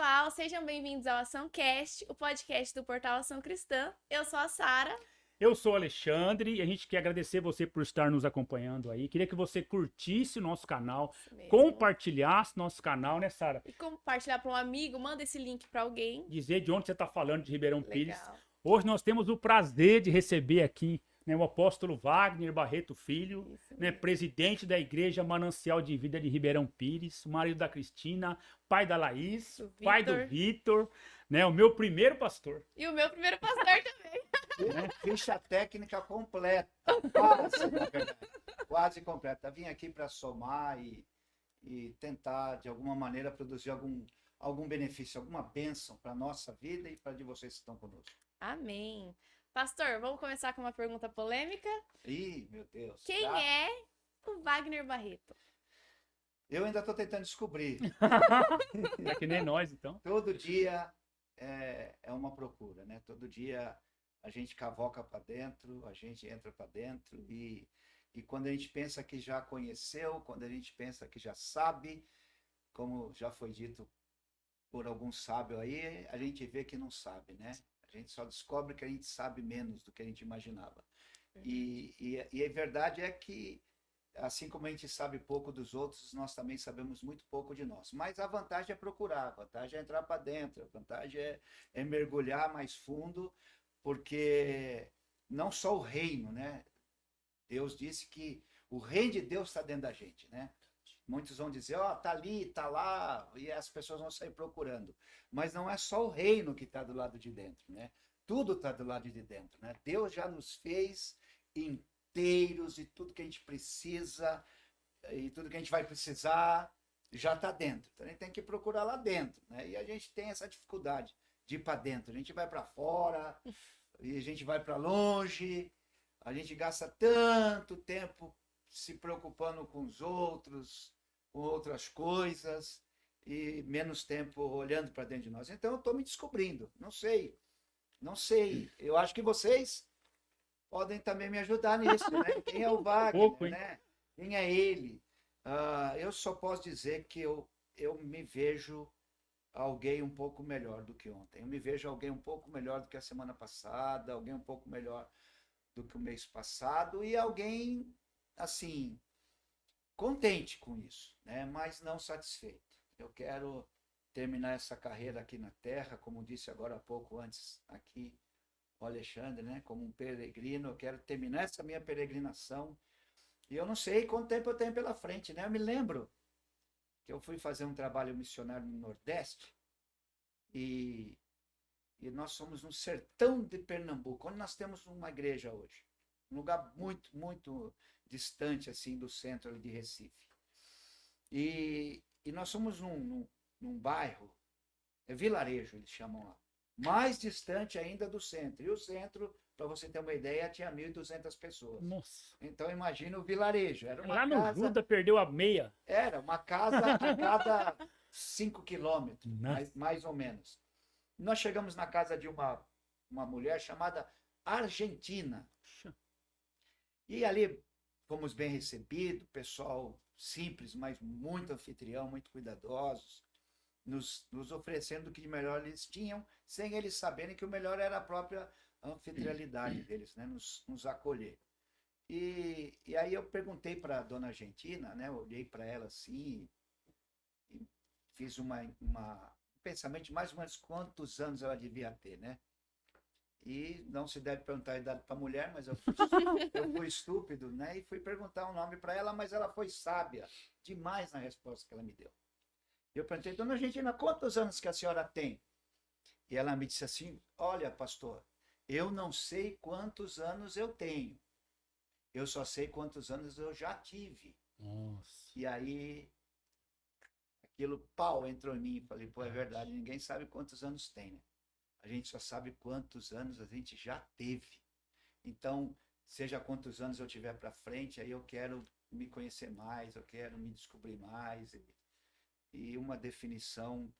pessoal, sejam bem-vindos ao AçãoCast, o podcast do portal Ação Cristã. Eu sou a Sara. Eu sou o Alexandre e a gente quer agradecer você por estar nos acompanhando aí. Queria que você curtisse o nosso canal, Isso mesmo. compartilhasse nosso canal, né, Sara? E compartilhar para um amigo, manda esse link para alguém. Dizer de onde você está falando, de Ribeirão Pires. Legal. Hoje nós temos o prazer de receber aqui, né, o apóstolo Wagner Barreto Filho, Isso né, mesmo. presidente da Igreja Manancial de Vida de Ribeirão Pires, o marido da Cristina, pai da Laís, Do pai do Vitor. Vitor, né, o meu primeiro pastor. E o meu primeiro pastor também. Ficha técnica completa. Quase, na verdade. Quase completa. Vim aqui para somar e tentar, de alguma maneira, produzir algum benefício, alguma bênção para a nossa vida e para de vocês que estão conosco. Amém. Pastor, vamos começar com uma pergunta polêmica. Ih, meu Deus. Quem é o Wagner Barreto? Eu ainda estou tentando descobrir. É que nem nós, então. Todo dia é uma procura, né? Todo dia a gente cavoca para dentro, a gente entra para dentro e quando a gente pensa que já conheceu, quando a gente pensa que já sabe, como já foi dito por algum sábio aí, a gente vê que não sabe, né? A gente só descobre que a gente sabe menos do que a gente imaginava. E a verdade é que, assim como a gente sabe pouco dos outros, nós também sabemos muito pouco de nós. Mas a vantagem é procurar, a vantagem é entrar para dentro, a vantagem é mergulhar mais fundo, porque não só o reino, né? Deus disse que o reino de Deus está dentro da gente, né? Muitos vão dizer, ó, tá ali, tá lá, e as pessoas vão sair procurando. Mas não é só o reino que está do lado de dentro, né? Tudo está do lado de dentro, né? Deus já nos fez inteiros e tudo que a gente precisa e tudo que a gente vai precisar já está dentro. Então a gente tem que procurar lá dentro, né? E a gente tem essa dificuldade de ir para dentro. A gente vai para fora e a gente vai para longe. A gente gasta tanto tempo se preocupando com os outros, com outras coisas, e menos tempo olhando para dentro de nós. Então eu estou me descobrindo. Não sei, não sei. Eu acho que vocês podem também me ajudar nisso, né? Quem é o Wagner, Pouco, hein? né? Quem é ele? Eu só posso dizer que eu me vejo alguém um pouco melhor do que ontem. Eu me vejo alguém um pouco melhor do que a semana passada, alguém um pouco melhor do que o mês passado e alguém, assim, contente com isso, né? Mas não satisfeito. Eu quero terminar essa carreira aqui na Terra, como disse agora há pouco antes aqui o Alexandre, né? Como um peregrino, eu quero terminar essa minha peregrinação e eu não sei quanto tempo eu tenho pela frente, né? Eu me lembro que eu fui fazer um trabalho missionário no Nordeste e nós somos no sertão de Pernambuco, onde nós temos uma igreja hoje. Um lugar muito, muito distante assim do centro de Recife. E nós somos num bairro, vilarejo eles chamam lá, mais distante ainda do centro. E o centro, para você ter uma ideia, tinha 1.200 pessoas. Nossa. Então imagina o vilarejo. Lá no Juda perdeu a meia. Era uma casa a cada 5 quilômetros, Nossa. mais ou menos. Nós chegamos na casa de uma mulher chamada Argentina. E ali fomos bem recebidos, pessoal simples, mas muito anfitrião, muito cuidadosos, nos oferecendo o que de melhor eles tinham, sem eles saberem que o melhor era a própria anfitrialidade deles, né? Nos acolher. E aí eu perguntei para a dona Argentina, né? Eu olhei para ela assim e fiz um pensamento de mais ou menos quantos anos ela devia ter, né? E não se deve perguntar a idade para mulher, mas eu fui estúpido, né? E fui perguntar um nome para ela, mas ela foi sábia demais na resposta que ela me deu. Eu perguntei, dona Argentina, quantos anos que a senhora tem? E ela me disse assim, olha, pastor, eu não sei quantos anos eu tenho. Eu só sei quantos anos eu já tive. Nossa. E aí, aquilo, pau, entrou em mim. Falei, pô, é verdade, ninguém sabe quantos anos tem, né? A gente só sabe quantos anos a gente já teve. Então, seja quantos anos eu tiver para frente, aí eu quero me conhecer mais, eu quero me descobrir mais. E uma definição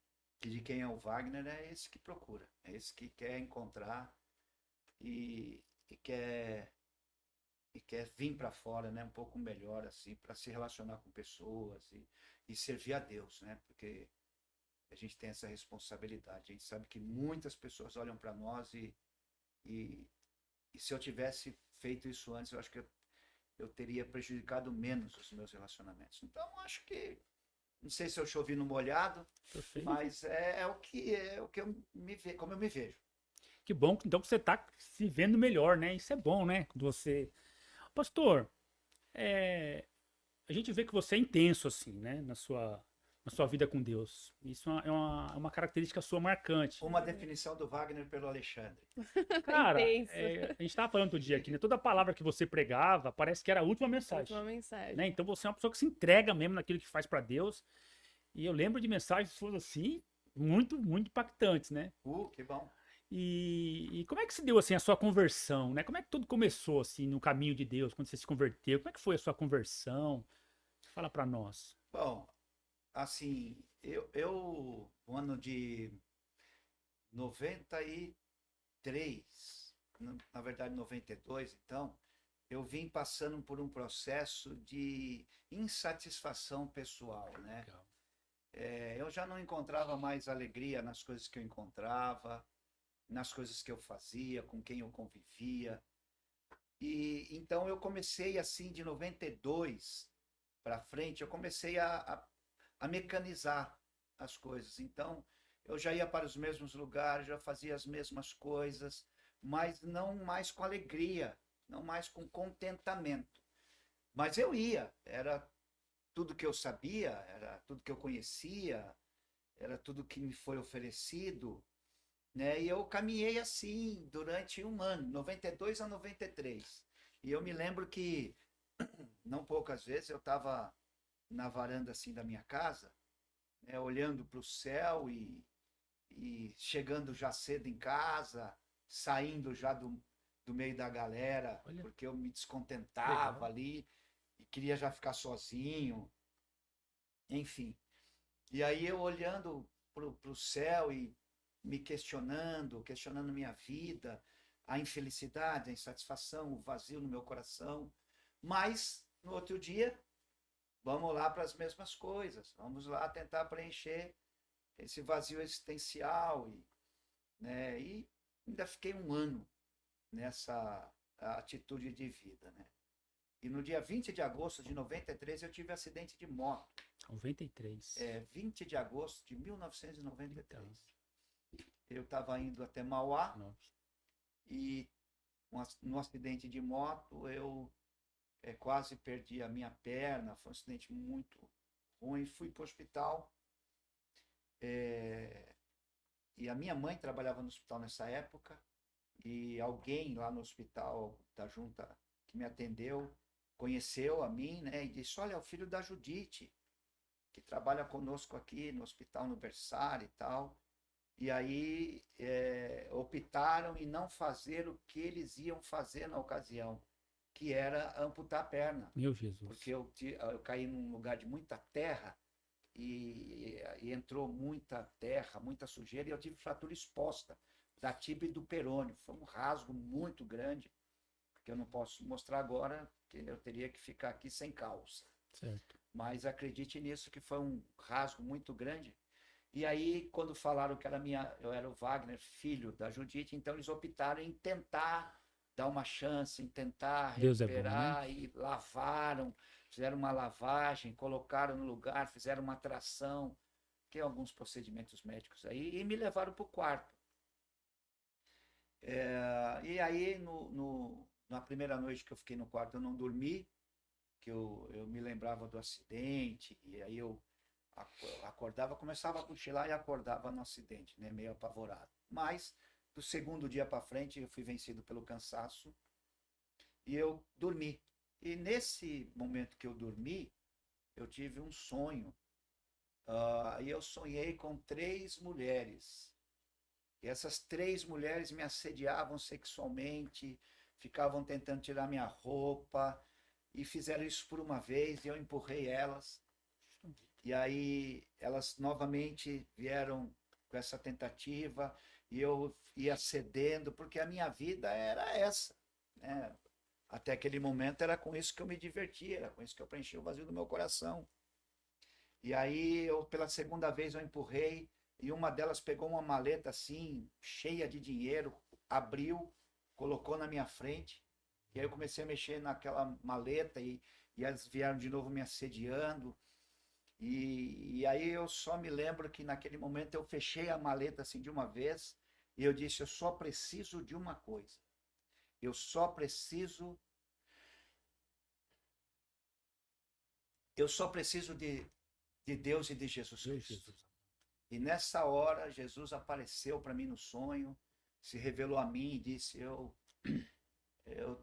de quem é o Wagner é esse que procura, é esse que quer encontrar e quer vir para fora, né, um pouco melhor assim, para se relacionar com pessoas e servir a Deus, né? Porque a gente tem essa responsabilidade. A gente sabe que muitas pessoas olham para nós e, e se eu tivesse feito isso antes, eu acho que eu teria prejudicado menos os meus relacionamentos. Então, acho que, não sei se eu chovi no molhado, Perfeito. mas é o que eu me vejo, como eu me vejo. Que bom, então que você tá se vendo melhor, né? Isso é bom, né? Quando você. Pastor, é, a gente vê que você é intenso, assim, né? Na sua vida com Deus. Isso é uma característica sua marcante. Uma definição do Wagner pelo Alexandre. Cara, Intenso. a gente tava falando outro dia aqui, né? Toda palavra que você pregava parece que era a última mensagem. Última mensagem. Né? Então você é uma pessoa que se entrega mesmo naquilo que faz pra Deus. E eu lembro de mensagens suas assim, muito, muito impactantes, né? Que bom. E como é que se deu assim a sua conversão, né? Como é que tudo começou assim no caminho de Deus, quando você se converteu? Como é que foi a sua conversão? Fala pra nós. Bom, assim, no ano de 93, na verdade 92, então, eu vim passando por um processo de insatisfação pessoal, né? Legal. Eu já não encontrava mais alegria nas coisas que eu encontrava, nas coisas que eu fazia, com quem eu convivia. E então eu comecei assim, de 92 para frente, eu comecei a mecanizar as coisas. Então, eu já ia para os mesmos lugares, já fazia as mesmas coisas, mas não mais com alegria, não mais com contentamento. Mas eu ia, era tudo que eu sabia, era tudo que eu conhecia, era tudo que me foi oferecido, né? E eu caminhei assim durante um ano, 92 a 93. E eu me lembro que, não poucas vezes, eu estava na varanda assim da minha casa, né, olhando para o céu e chegando já cedo em casa, saindo já do meio da galera, Olha. porque eu me descontentava Legal. ali e queria já ficar sozinho, enfim. E aí eu olhando para o céu e me questionando minha vida, a infelicidade, a insatisfação, o vazio no meu coração. Mas no outro dia, vamos lá para as mesmas coisas, vamos lá tentar preencher esse vazio existencial né, e ainda fiquei um ano nessa atitude de vida, né? E no dia 20 de agosto de 93 eu tive um acidente de moto. 93. 20 de agosto de 1993. Então. Eu estava indo até Mauá Nossa. e no acidente de moto eu quase perdi a minha perna, foi um acidente muito ruim, fui para o hospital e a minha mãe trabalhava no hospital nessa época e alguém lá no hospital da junta que me atendeu conheceu a mim, né, e disse, olha, é o filho da Judite, que trabalha conosco aqui no hospital no berçário e tal. E aí optaram em não fazer o que eles iam fazer na ocasião, que era amputar a perna. Meu Jesus. Porque eu caí num lugar de muita terra e entrou muita terra, muita sujeira, e eu tive fratura exposta da tíbia e do perônio. Foi um rasgo muito grande, que eu não posso mostrar agora, porque eu teria que ficar aqui sem calça. Certo. Mas acredite nisso, que foi um rasgo muito grande. E aí, quando falaram que eu era o Wagner, filho da Judite, então eles optaram em tentar dar uma chance, em tentar Deus é bom, recuperar, né? e lavaram, fizeram uma lavagem, colocaram no lugar, fizeram uma tração, que é alguns procedimentos médicos aí, e me levaram para o quarto. E aí, na primeira noite que eu fiquei no quarto, eu não dormi, que eu me lembrava do acidente, e aí eu acordava, começava a cochilar e acordava no acidente, né, meio apavorado. Mas, do segundo dia para frente, eu fui vencido pelo cansaço e eu dormi. E nesse momento que eu dormi, eu tive um sonho. E eu sonhei com 3 mulheres. E essas 3 mulheres me assediavam sexualmente, ficavam tentando tirar minha roupa, e fizeram isso por uma vez, e eu empurrei elas. E aí elas novamente vieram com essa tentativa, e eu ia cedendo, porque a minha vida era essa, né? Até aquele momento era com isso que eu me divertia, era com isso que eu preenchia o vazio do meu coração. E aí, pela segunda vez, eu empurrei, e uma delas pegou uma maleta assim, cheia de dinheiro, abriu, colocou na minha frente, e aí eu comecei a mexer naquela maleta e elas vieram de novo me assediando. E aí eu só me lembro que naquele momento eu fechei a maleta assim de uma vez e eu disse, eu só preciso de uma coisa. Eu só preciso de Deus e de Jesus Cristo. E nessa hora Jesus apareceu para mim no sonho, se revelou a mim e disse, eu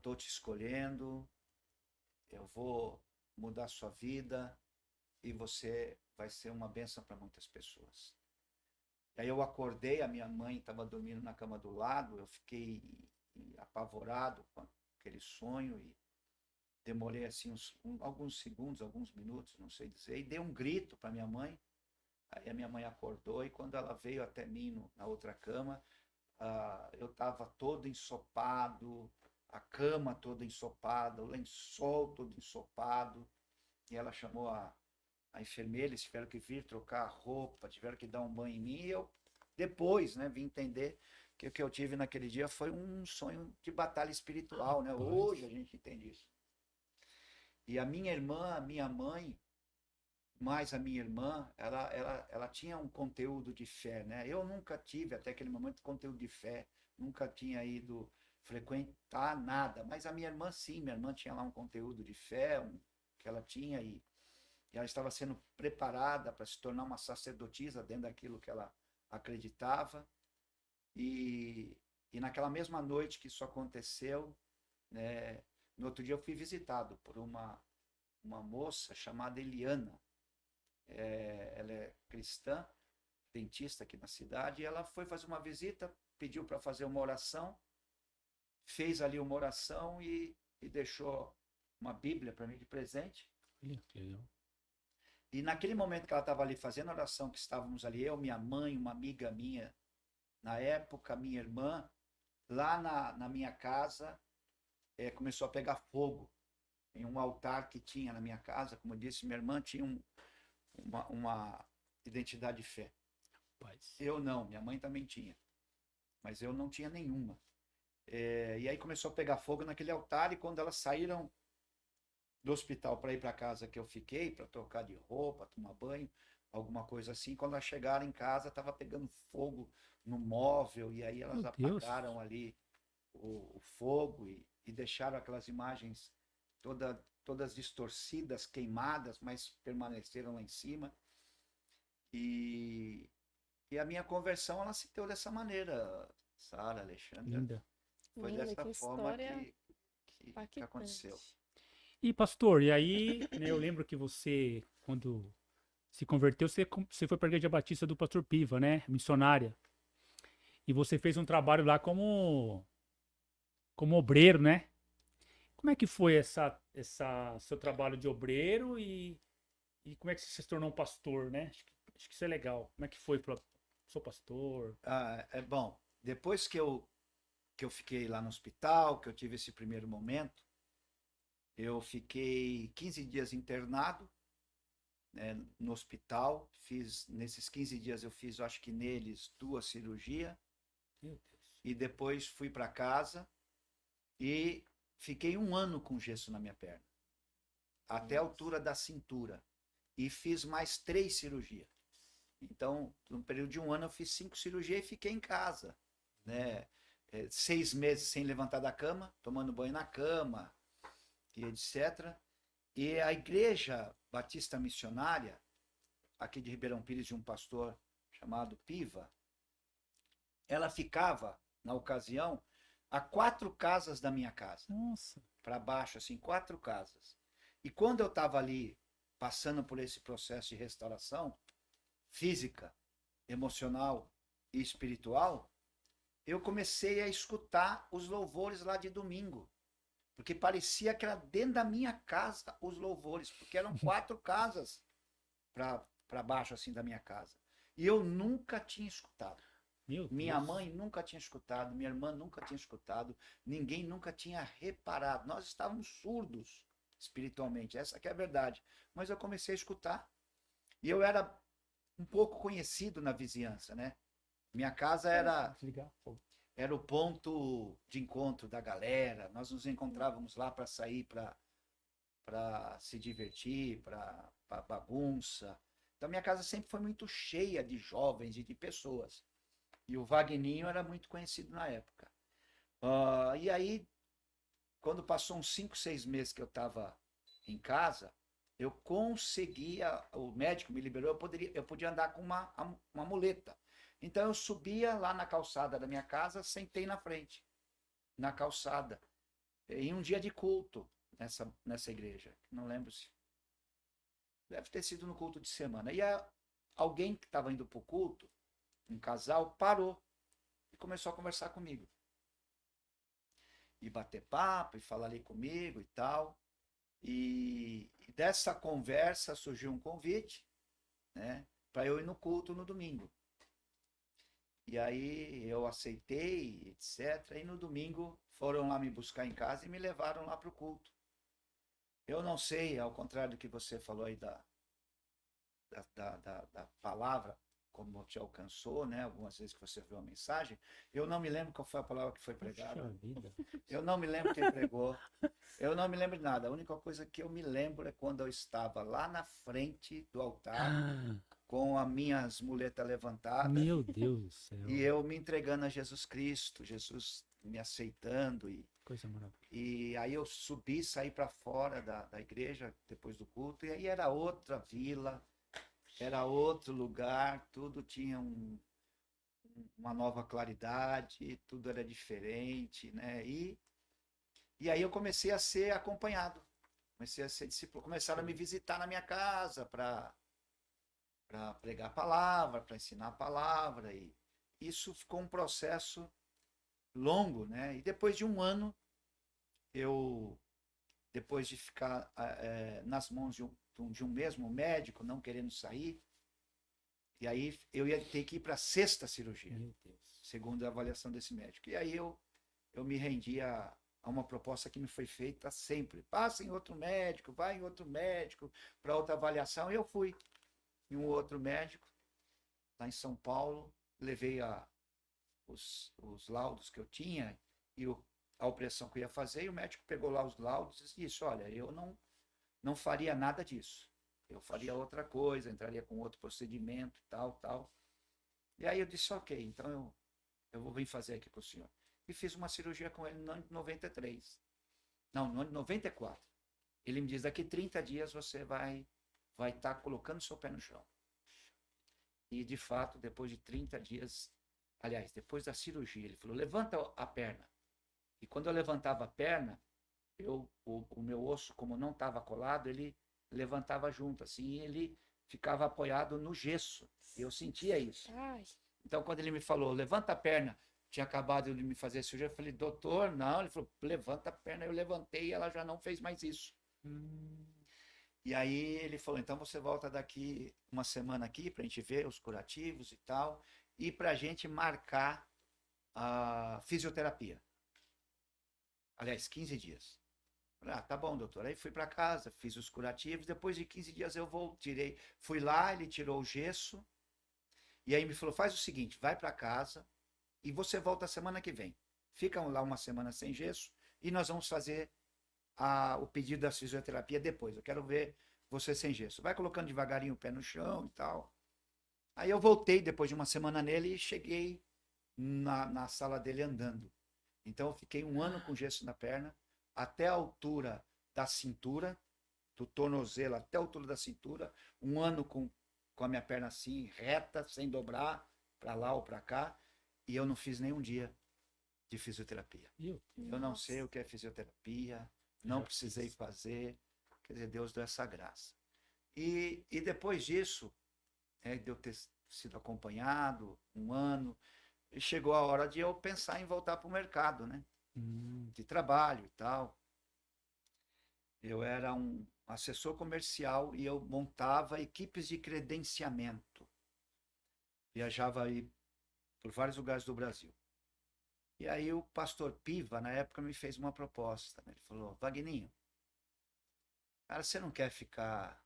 tô te escolhendo, eu vou mudar sua vida e você vai ser uma bênção para muitas pessoas. Aí eu acordei, a minha mãe estava dormindo na cama do lado, eu fiquei apavorado com aquele sonho e demorei assim alguns segundos, alguns minutos, não sei dizer, e dei um grito para minha mãe. Aí a minha mãe acordou e quando ela veio até mim na outra cama, eu estava todo ensopado, a cama toda ensopada, o lençol todo ensopado, e ela chamou a enfermeira, eles tiveram que vir trocar a roupa, tiveram que dar um banho em mim, e eu depois, né, vim entender que o que eu tive naquele dia foi um sonho de batalha espiritual, né? Hoje a gente entende isso. E a minha irmã, a minha mãe, mais a minha irmã, ela tinha um conteúdo de fé, né? Eu nunca tive, até aquele momento, conteúdo de fé, nunca tinha ido frequentar nada, mas a minha irmã sim, minha irmã tinha lá um conteúdo de fé, que ela tinha e ela estava sendo preparada para se tornar uma sacerdotisa dentro daquilo que ela acreditava. E naquela mesma noite que isso aconteceu, né, no outro dia eu fui visitado por uma moça chamada Eliana. Ela é cristã, dentista aqui na cidade, e ela foi fazer uma visita, pediu para fazer uma oração, fez ali uma oração e deixou uma Bíblia para mim de presente. E naquele momento que ela estava ali fazendo a oração, que estávamos ali, eu, minha mãe, uma amiga minha, na época, minha irmã, lá na minha casa, começou a pegar fogo em um altar que tinha na minha casa. Como eu disse, minha irmã tinha uma identidade de fé. Eu não, minha mãe também tinha, mas eu não tinha nenhuma. E aí começou a pegar fogo naquele altar, e quando elas saíram do hospital para ir para casa que eu fiquei, para trocar de roupa, tomar banho, alguma coisa assim, quando elas chegaram em casa, estava pegando fogo no móvel, e aí elas apagaram ali o fogo e deixaram aquelas imagens todas distorcidas, queimadas, mas permaneceram lá em cima. E a minha conversão, ela se deu dessa maneira, Sara, Alexandre. Linda. Foi Linda, dessa que forma história que impactante. aconteceu. E pastor, e aí, né, eu lembro que você, quando se converteu, você foi para a Igreja Batista do Pastor Piva, né, missionária. E você fez um trabalho lá como obreiro, né? Como é que foi seu trabalho de obreiro e como é que você se tornou um pastor, né? Acho que isso é legal. Como é que foi para sou pastor? Bom, depois que eu fiquei lá no hospital, que eu tive esse primeiro momento, eu fiquei 15 dias internado, né, no hospital. Nesses 15 dias eu fiz, eu acho que neles, 2 cirurgias. Meu Deus. E depois fui para casa e fiquei 1 ano com gesso na minha perna, até a altura da cintura. E fiz mais 3 cirurgias. Então, no período de 1 ano, eu fiz 5 cirurgias e fiquei em casa, né? 6 meses sem levantar da cama, tomando banho na cama, e etc. E a Igreja Batista Missionária, aqui de Ribeirão Pires, de um pastor chamado Piva, ela ficava, na ocasião, a 4 casas da minha casa. Nossa. Para baixo, assim, 4 casas. E quando eu estava ali, passando por esse processo de restauração física, emocional e espiritual, eu comecei a escutar os louvores lá de domingo. Porque parecia que era dentro da minha casa os louvores, porque eram 4 casas para baixo, assim, da minha casa. E eu nunca tinha escutado. Minha mãe nunca tinha escutado, minha irmã nunca tinha escutado, ninguém nunca tinha reparado. Nós estávamos surdos espiritualmente, essa que é a verdade. Mas eu comecei a escutar. E eu era um pouco conhecido na vizinhança, né? Minha casa era Desligar. Pô. era o ponto de encontro da galera. Nós nos encontrávamos lá para sair, para se divertir, para bagunça. Então, minha casa sempre foi muito cheia de jovens e de pessoas. E o Vagninho era muito conhecido na época. E aí, quando passou uns 5, 6 meses que eu estava em casa, eu conseguia, o médico me liberou, eu podia andar com uma muleta. Então eu subia lá na calçada da minha casa, sentei na frente, na calçada, em um dia de culto nessa igreja. Não lembro se. Deve ter sido no culto de semana. E alguém que estava indo para o culto, um casal, parou e começou a conversar comigo. E bater papo, e falar ali comigo e tal. E dessa conversa surgiu um convite, né, para eu ir no culto no domingo. E aí eu aceitei, etc. E no domingo foram lá me buscar em casa e me levaram lá para o culto. Eu não sei, ao contrário do que você falou aí da palavra, como te alcançou, né? Algumas vezes que você viu a mensagem, eu não me lembro qual foi a palavra que foi pregada. Puxa vida. Eu não me lembro quem pregou. Eu não me lembro de nada. A única coisa que eu me lembro é quando eu estava lá na frente do altar, com as minhas muletas levantadas, Meu Deus do céu. e eu me entregando a Jesus Cristo, Jesus me aceitando. Coisa maravilhosa. E aí eu subi, saí para fora da igreja depois do culto, e aí era outra vila, era outro lugar, tudo tinha uma nova claridade, tudo era diferente, né? E aí eu comecei a ser acompanhado, comecei a ser discípulo, começaram a me visitar na minha casa para pregar a palavra, para ensinar a palavra, e isso ficou um processo longo, né? E depois de um ano, depois de ficar nas mãos de um mesmo médico, não querendo sair, e aí eu ia ter que ir para a 6ª cirurgia, Meu Deus. segundo a avaliação desse médico. E aí eu me rendi a uma proposta que me foi feita sempre. Passa em outro médico, vai em outro médico para outra avaliação. E eu fui em um outro médico, lá em São Paulo, levei os laudos que eu tinha e a operação que eu ia fazer, e o médico pegou lá os laudos e disse, olha, eu não faria nada disso. Eu faria outra coisa, entraria com outro procedimento, tal. E aí eu disse, ok, então eu vou vir fazer aqui com o senhor. E fiz uma cirurgia com ele no ano de 93. Não, no ano de 94. Ele me diz, daqui 30 dias você vai estar colocando seu pé no chão. E, de fato, depois de 30 dias, aliás, depois da cirurgia, ele falou, levanta a perna. E quando eu levantava a perna, o meu osso, como não estava colado, ele levantava junto, assim, e ele ficava apoiado no gesso. Eu sentia isso. Ai. Então, quando ele me falou, levanta a perna, tinha acabado de me fazer a cirurgia, eu falei, doutor, não. Ele falou, levanta a perna. Eu levantei e ela já não fez mais isso. E aí ele falou, então você volta daqui uma semana aqui para a gente ver os curativos e tal, e para a gente marcar a fisioterapia. Aliás, 15 dias. Falei, tá bom, doutor. Aí fui para casa, fiz os curativos, depois de 15 dias eu fui lá, ele tirou o gesso, e aí me falou, faz o seguinte, vai para casa e você volta a semana que vem. Ficam lá uma semana sem gesso e nós vamos fazer o pedido da fisioterapia depois. Eu quero ver você sem gesso. Vai colocando devagarinho o pé no chão e tal. Aí eu voltei depois de uma semana nele e cheguei na sala dele andando. Então eu fiquei um ano com gesso na perna, até a altura da cintura, do tornozelo até a altura da cintura, um ano com a minha perna assim, reta, sem dobrar, para lá ou para cá, e eu não fiz nenhum dia de fisioterapia. Eu não sei o que é fisioterapia, não precisei fazer, quer dizer, Deus deu essa graça. E depois disso, de eu ter sido acompanhado um ano, chegou a hora de eu pensar em voltar para o mercado, né? De trabalho e tal. Eu era um assessor comercial e eu montava equipes de credenciamento. Viajava aí por vários lugares do Brasil. E aí o pastor Piva, na época, me fez uma proposta. Ele falou, Vagninho, cara, você não quer ficar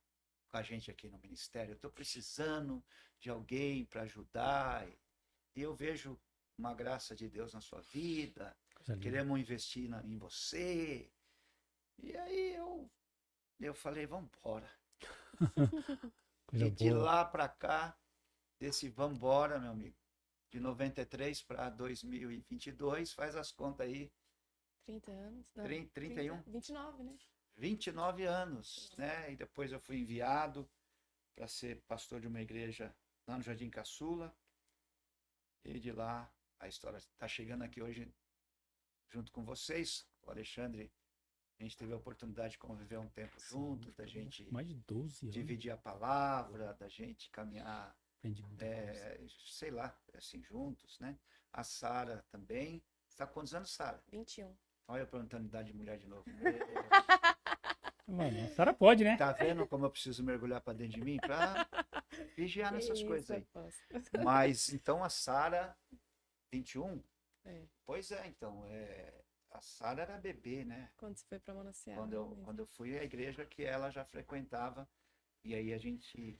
com a gente aqui no ministério? Eu estou precisando de alguém para ajudar. E eu vejo uma graça de Deus na sua vida, Coisa linda. queremos investir em você. E aí eu falei, vamos embora. Coisa E de boa. lá para cá, desse vamos embora, meu amigo, de 93 para 2022, faz as contas aí, 30 anos? Não, 31, 29, né? 29 anos, né? E depois eu fui enviado para ser pastor de uma igreja lá no Jardim Caçula. E de lá, a história está chegando aqui hoje junto com vocês. O Alexandre, a gente teve a oportunidade de conviver um tempo junto, da gente Mais de 12 anos. dividir a palavra, da gente caminhar, Aprendi muita coisa. sei lá, assim, juntos, né? A Sara também. Você está com quantos anos, Sara? 21. Olha eu perguntando idade de mulher de novo. Mano, a Sara pode, né? Tá vendo como eu preciso mergulhar para dentro de mim para vigiar nessas Que coisas isso, aí? apóstolo. Mas então a Sara, 21? É. Pois é, então, a Sara era bebê, né? Quando você foi pra Manancial. Quando eu fui à igreja que ela já frequentava, e aí a gente,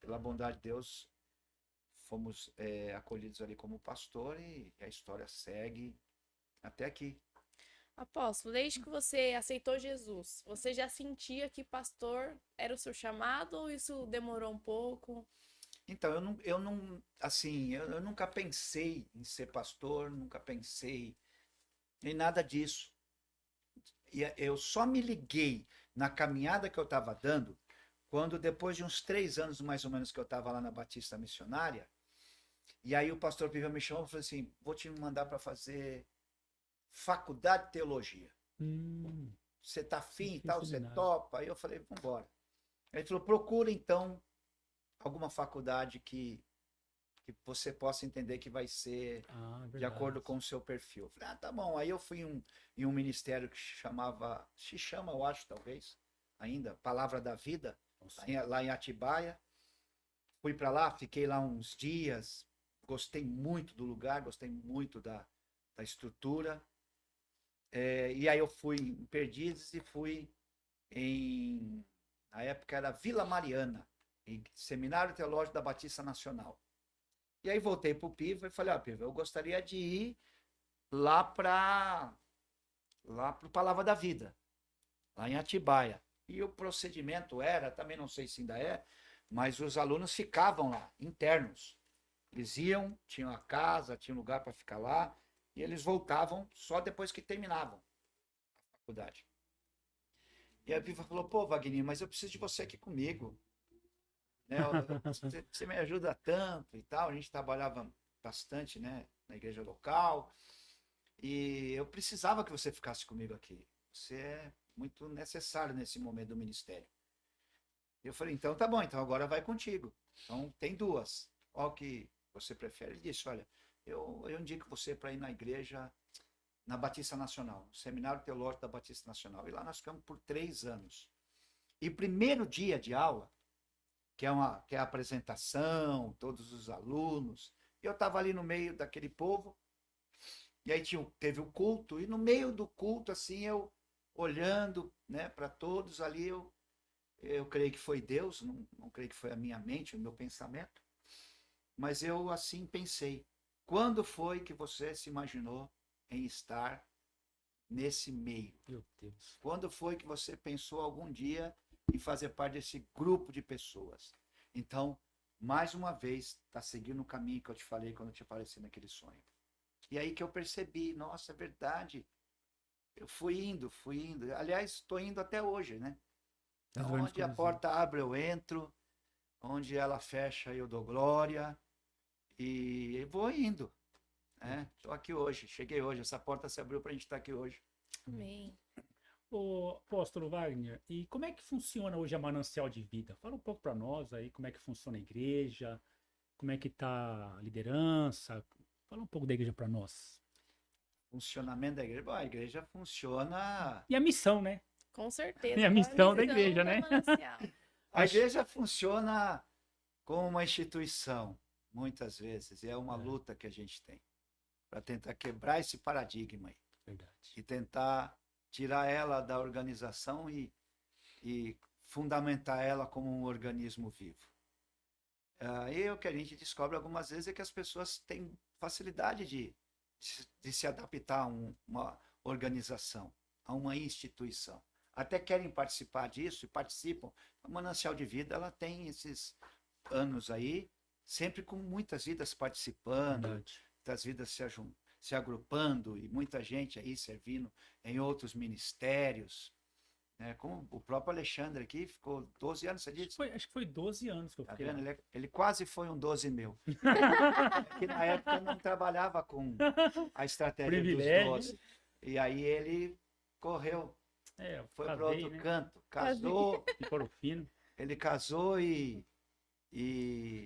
pela bondade de Deus, fomos acolhidos ali como pastor e a história segue até aqui. Apóstolo, desde que você aceitou Jesus, você já sentia que pastor era o seu chamado ou isso demorou um pouco? Então, eu nunca pensei em ser pastor, nunca pensei em nada disso. E eu só me liguei na caminhada que eu estava dando quando, depois de uns 3 anos mais ou menos que eu estava lá na Batista Missionária, e aí o pastor Piva me chamou e falou assim, vou te mandar para fazer faculdade de teologia. Você tá afim e tal, você topa? Aí eu falei, vamos embora. Ele falou, procura então alguma faculdade que você possa entender que vai ser de acordo com o seu perfil. Eu falei, tá bom. Aí eu fui em um ministério que se chama, eu acho, talvez, ainda, Palavra da Vida, lá em Atibaia. Fui para lá, fiquei lá uns dias, gostei muito do lugar, gostei muito da estrutura. E aí eu fui em Perdizes e fui na época era Vila Mariana, em Seminário Teológico da Batista Nacional. E aí voltei para o Piva e falei, Piva, eu gostaria de ir lá para o Palavra da Vida, lá em Atibaia. E o procedimento era, também não sei se ainda é, mas os alunos ficavam lá, internos. Eles iam, tinham a casa, tinham lugar para ficar lá, e eles voltavam só depois que terminavam a faculdade. E aí o Piva falou, pô, Wagner, mas eu preciso de você aqui comigo. Né? Você me ajuda tanto e tal. A gente trabalhava bastante, né, na igreja local. E eu precisava que você ficasse comigo aqui. Você é muito necessário nesse momento do ministério. Eu falei, então tá bom, então agora vai contigo. Então tem duas. Qual que você prefere? Ele disse, olha, eu indico você para ir na igreja, na Batista Nacional, no Seminário Teológico da Batista Nacional. E lá nós ficamos por 3 anos. E primeiro dia de aula, que é a apresentação, todos os alunos, eu estava ali no meio daquele povo, e aí teve o culto, e no meio do culto, assim, eu olhando, né, para todos ali, eu creio que foi Deus, não creio que foi a minha mente, o meu pensamento, mas eu assim pensei, quando foi que você se imaginou em estar nesse meio? Meu Deus. Quando foi que você pensou algum dia em fazer parte desse grupo de pessoas? Então, mais uma vez, está seguindo o caminho que eu te falei quando eu te apareci naquele sonho. E aí que eu percebi, nossa, é verdade. Eu fui indo. Aliás, estou indo até hoje, né? Então, onde a porta abre, eu entro. Onde ela fecha, eu dou glória. E vou indo. Estou aqui hoje, cheguei hoje. Essa porta se abriu para a gente estar aqui hoje. Amém. Ô, apóstolo Wagner, e como é que funciona hoje a Manancial de Vida? Fala um pouco para nós aí, como é que funciona a igreja, como é que tá a liderança. Fala um pouco da igreja para nós. Funcionamento da igreja? Bom, a igreja funciona... E a missão, né? Com certeza. E a missão da igreja, né? Manancial. A igreja funciona como uma instituição, muitas vezes, e é uma luta que a gente tem para tentar quebrar esse paradigma aí. Verdade. E tentar tirar ela da organização e fundamentar ela como um organismo vivo. E o que a gente descobre algumas vezes é que as pessoas têm facilidade de se adaptar a uma organização, a uma instituição. Até querem participar disso e participam. A Manancial de Vida, ela tem esses anos aí, sempre com muitas vidas participando, Verdade. muitas vidas se agrupando e muita gente aí servindo em outros ministérios, né? Como o próprio Alexandre aqui ficou 12 anos, você disse? Acho que foi 12 anos que eu Tá fiquei vendo? lá. Ele quase foi um 12 meu. Que na época não trabalhava com a estratégia dos Privilégio. 12. E aí ele correu, Eu foi para casei, outro né? canto, casou, Ficou fino. ele casou e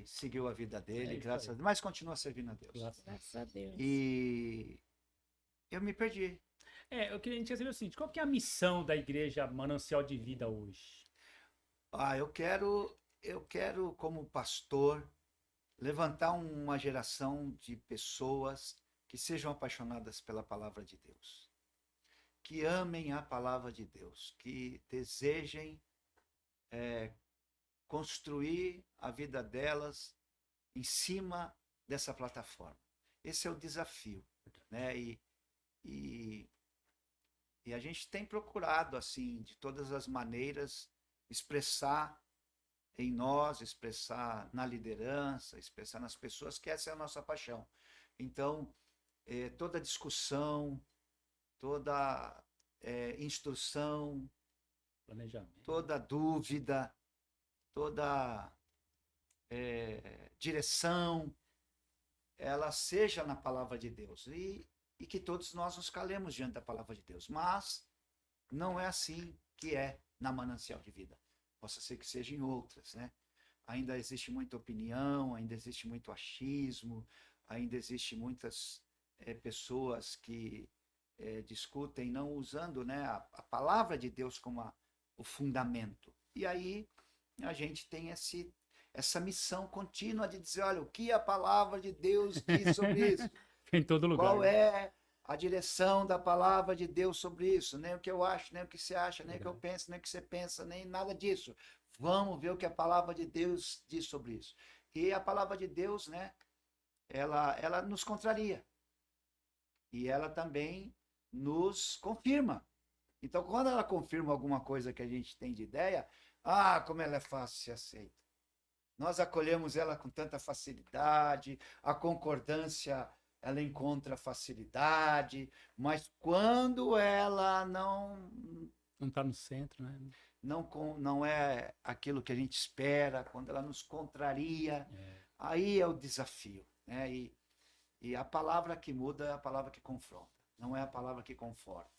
seguiu a vida dele, isso graças a aí. Deus, mas continua servindo a Deus. Graças a Deus. E eu me perdi. Eu queria te saber o seguinte, qual que é a missão da igreja Manancial de Vida hoje? Eu quero, como pastor, levantar uma geração de pessoas que sejam apaixonadas pela palavra de Deus, que amem a palavra de Deus, que desejem construir a vida delas em cima dessa plataforma. Esse é o desafio, né? E a gente tem procurado, assim, de todas as maneiras, expressar em nós, expressar na liderança, expressar nas pessoas, que essa é a nossa paixão. Então, toda discussão, toda instrução, Planejamento. toda dúvida, toda direção, ela seja na palavra de Deus. E que todos nós nos calemos diante da palavra de Deus. Mas não é assim que é na Manancial de Vida. Possa ser que seja em outras, né? Ainda existe muita opinião, ainda existe muito achismo, ainda existe muitas pessoas que discutem não usando, né, a palavra de Deus como o fundamento. E aí a gente tem essa missão contínua de dizer, olha, o que a palavra de Deus diz sobre isso? Em todo lugar. Qual é a direção da palavra de Deus sobre isso? Nem o que eu acho, nem o que você acha, nem o que eu penso, nem o que você pensa, nem nada disso. Vamos ver o que a palavra de Deus diz sobre isso. E a palavra de Deus, né, ela nos contraria. E ela também nos confirma. Então, quando ela confirma alguma coisa que a gente tem de ideia, como ela é fácil de ser aceita. Nós acolhemos ela com tanta facilidade, a concordância ela encontra facilidade, mas quando ela não está no centro, né? Não é aquilo que a gente espera, quando ela nos contraria, aí é o desafio, né? E a palavra que muda é a palavra que confronta, não é a palavra que conforta.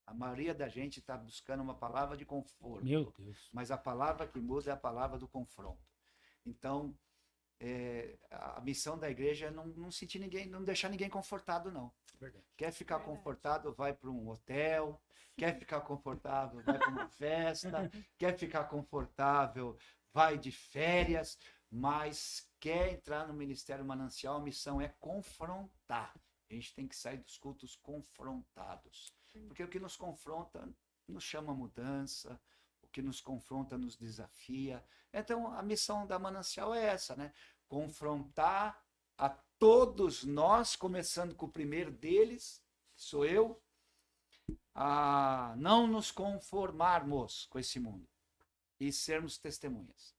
A maioria da gente está buscando uma palavra de conforto. Meu Deus. Mas a palavra que muda é a palavra do confronto. Então, a missão da igreja é não sentir ninguém, não deixar ninguém confortado, não. Verdade. Quer ficar confortável, vai para um hotel. Quer ficar confortável, vai para uma festa. Quer ficar confortável, vai de férias. Mas quer entrar no Ministério Manancial, a missão é confrontar. A gente tem que sair dos cultos confrontados. Porque o que nos confronta nos chama a mudança, o que nos confronta nos desafia. Então, a missão da Manancial é essa, né? Confrontar a todos nós, começando com o primeiro deles, que sou eu, a não nos conformarmos com esse mundo e sermos testemunhas.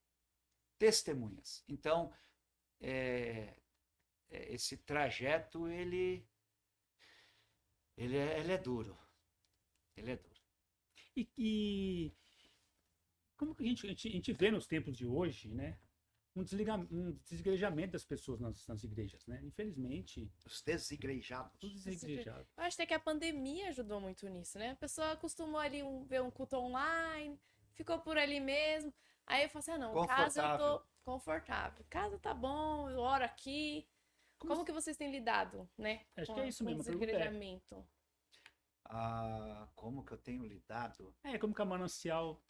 Testemunhas. Então, esse trajeto, ele é duro. Ele é duro. E como que a gente vê nos tempos de hoje, né? Um desigrejamento das pessoas nas igrejas, né? Infelizmente. Os desigrejados. Os desigrejados. Eu acho até que a pandemia ajudou muito nisso, né? A pessoa acostumou ali ver um culto online, ficou por ali mesmo. Aí eu falo assim, não, em casa eu tô confortável. Casa tá bom, eu oro aqui. Como que vocês têm lidado, né? Acho que é isso mesmo. Com o desigrejamento. Como que eu tenho lidado? Como que a Manancial...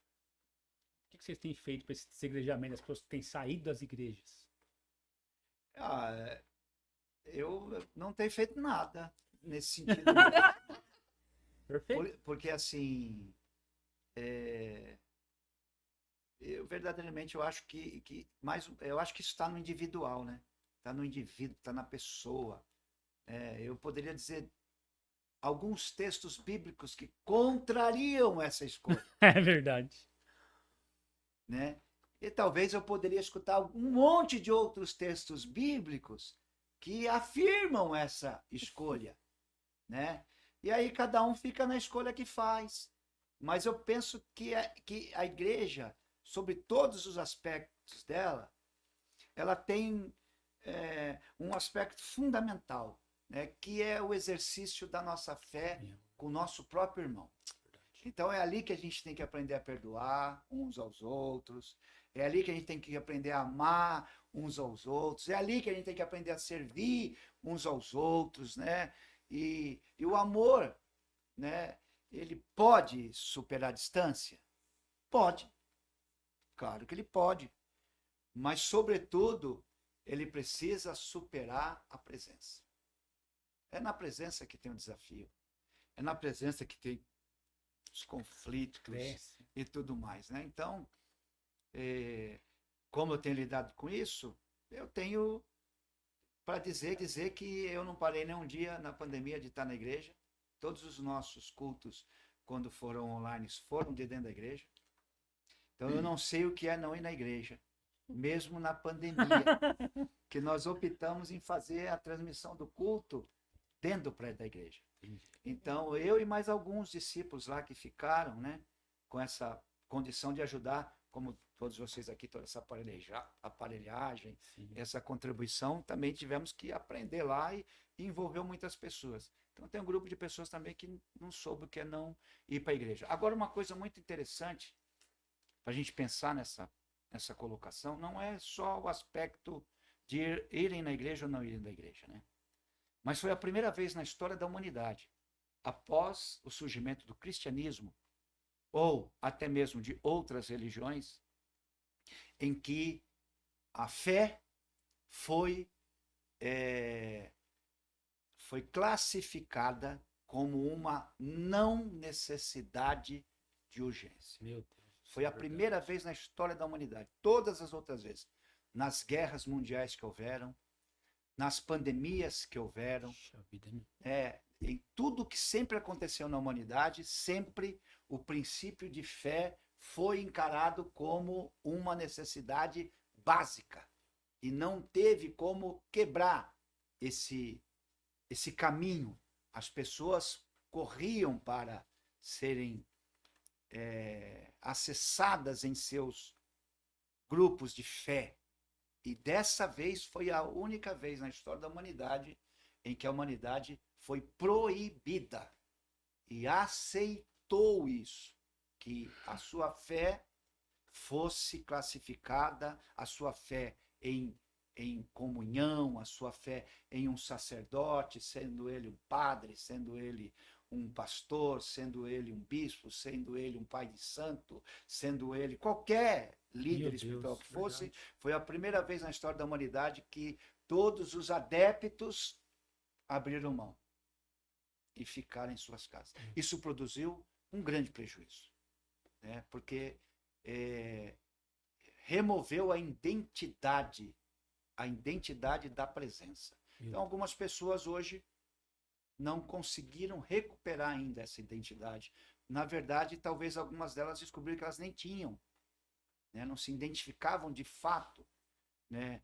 O que vocês têm feito para esse desigrejamento? As pessoas que têm saído das igrejas? Eu não tenho feito nada nesse sentido. Perfeito. Porque, assim, verdadeiramente eu acho eu acho que isso está no individual, né? Está no indivíduo, está na pessoa. Eu poderia dizer alguns textos bíblicos que contrariam essa escolha, É verdade. né? E talvez eu poderia escutar um monte de outros textos bíblicos que afirmam essa escolha, né? E aí cada um fica na escolha que faz. Mas eu penso que a igreja, sobre todos os aspectos dela, ela tem um aspecto fundamental, né? Que é o exercício da nossa fé com o nosso próprio irmão. Então é ali que a gente tem que aprender a perdoar uns aos outros, é ali que a gente tem que aprender a amar uns aos outros, é ali que a gente tem que aprender a servir uns aos outros, né? E o amor, né? Ele pode superar a distância? Pode, claro que ele pode, mas sobretudo ele precisa superar a presença. É na presença que tem o desafio, é na presença que tem os conflitos e tudo mais, né? Então, como eu tenho lidado com isso, eu tenho para dizer que eu não parei nem um dia na pandemia de estar na igreja. Todos os nossos cultos, quando foram online, foram de dentro da igreja. Então eu não sei o que é não ir na igreja, mesmo na pandemia, que nós optamos em fazer a transmissão do culto dentro do prédio da igreja. Então, eu e mais alguns discípulos lá que ficaram, né, com essa condição de ajudar, como todos vocês aqui, toda essa aparelhagem, sim, essa contribuição, também tivemos que aprender lá e envolveu muitas pessoas. Então, tem um grupo de pessoas também que não soube o que é não ir para a igreja. Agora, uma coisa muito interessante para a gente pensar nessa colocação, não é só o aspecto de irem na igreja ou não irem na igreja, né? Mas foi a primeira vez na história da humanidade, após o surgimento do cristianismo, ou até mesmo de outras religiões, em que a fé foi classificada como uma não necessidade de urgência. Meu Deus, foi a primeira vez na história da humanidade. Todas as outras vezes, nas guerras mundiais que houveram, nas pandemias que houveram, em tudo que sempre aconteceu na humanidade, sempre o princípio de fé foi encarado como uma necessidade básica e não teve como quebrar esse caminho. As pessoas corriam para serem acessadas em seus grupos de fé. E dessa vez foi a única vez na história da humanidade em que a humanidade foi proibida e aceitou isso, que a sua fé fosse classificada, a sua fé em comunhão, a sua fé em um sacerdote, sendo ele um padre, sendo ele um pastor, sendo ele um bispo, sendo ele um pai de santo, sendo ele qualquer líder espiritual que fosse, verdade. Foi a primeira vez na história da humanidade que todos os adeptos abriram mão e ficaram em suas casas. Isso produziu um grande prejuízo, né? Porque removeu a identidade da presença. Então, algumas pessoas hoje não conseguiram recuperar ainda essa identidade. Na verdade, talvez algumas delas descobriram que elas nem tinham, né? Não se identificavam de fato, né,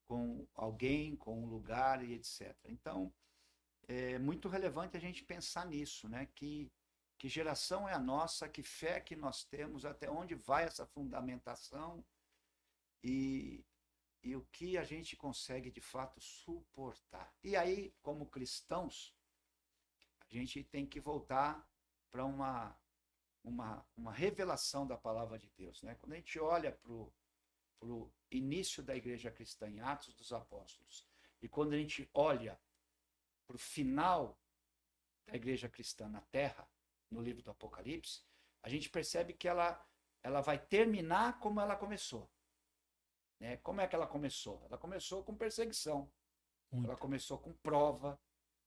com alguém, com um lugar e etc. Então, é muito relevante a gente pensar nisso, né? Que geração é a nossa, que fé que nós temos, até onde vai essa fundamentação e o que a gente consegue de fato suportar. E aí, como cristãos, a gente tem que voltar para uma revelação da palavra de Deus, né? Quando a gente olha para o início da igreja cristã em Atos dos Apóstolos, e quando a gente olha para o final da igreja cristã na Terra, no livro do Apocalipse, a gente percebe que ela vai terminar como ela começou. Né? Como é que ela começou? Ela começou com perseguição, ela começou com prova,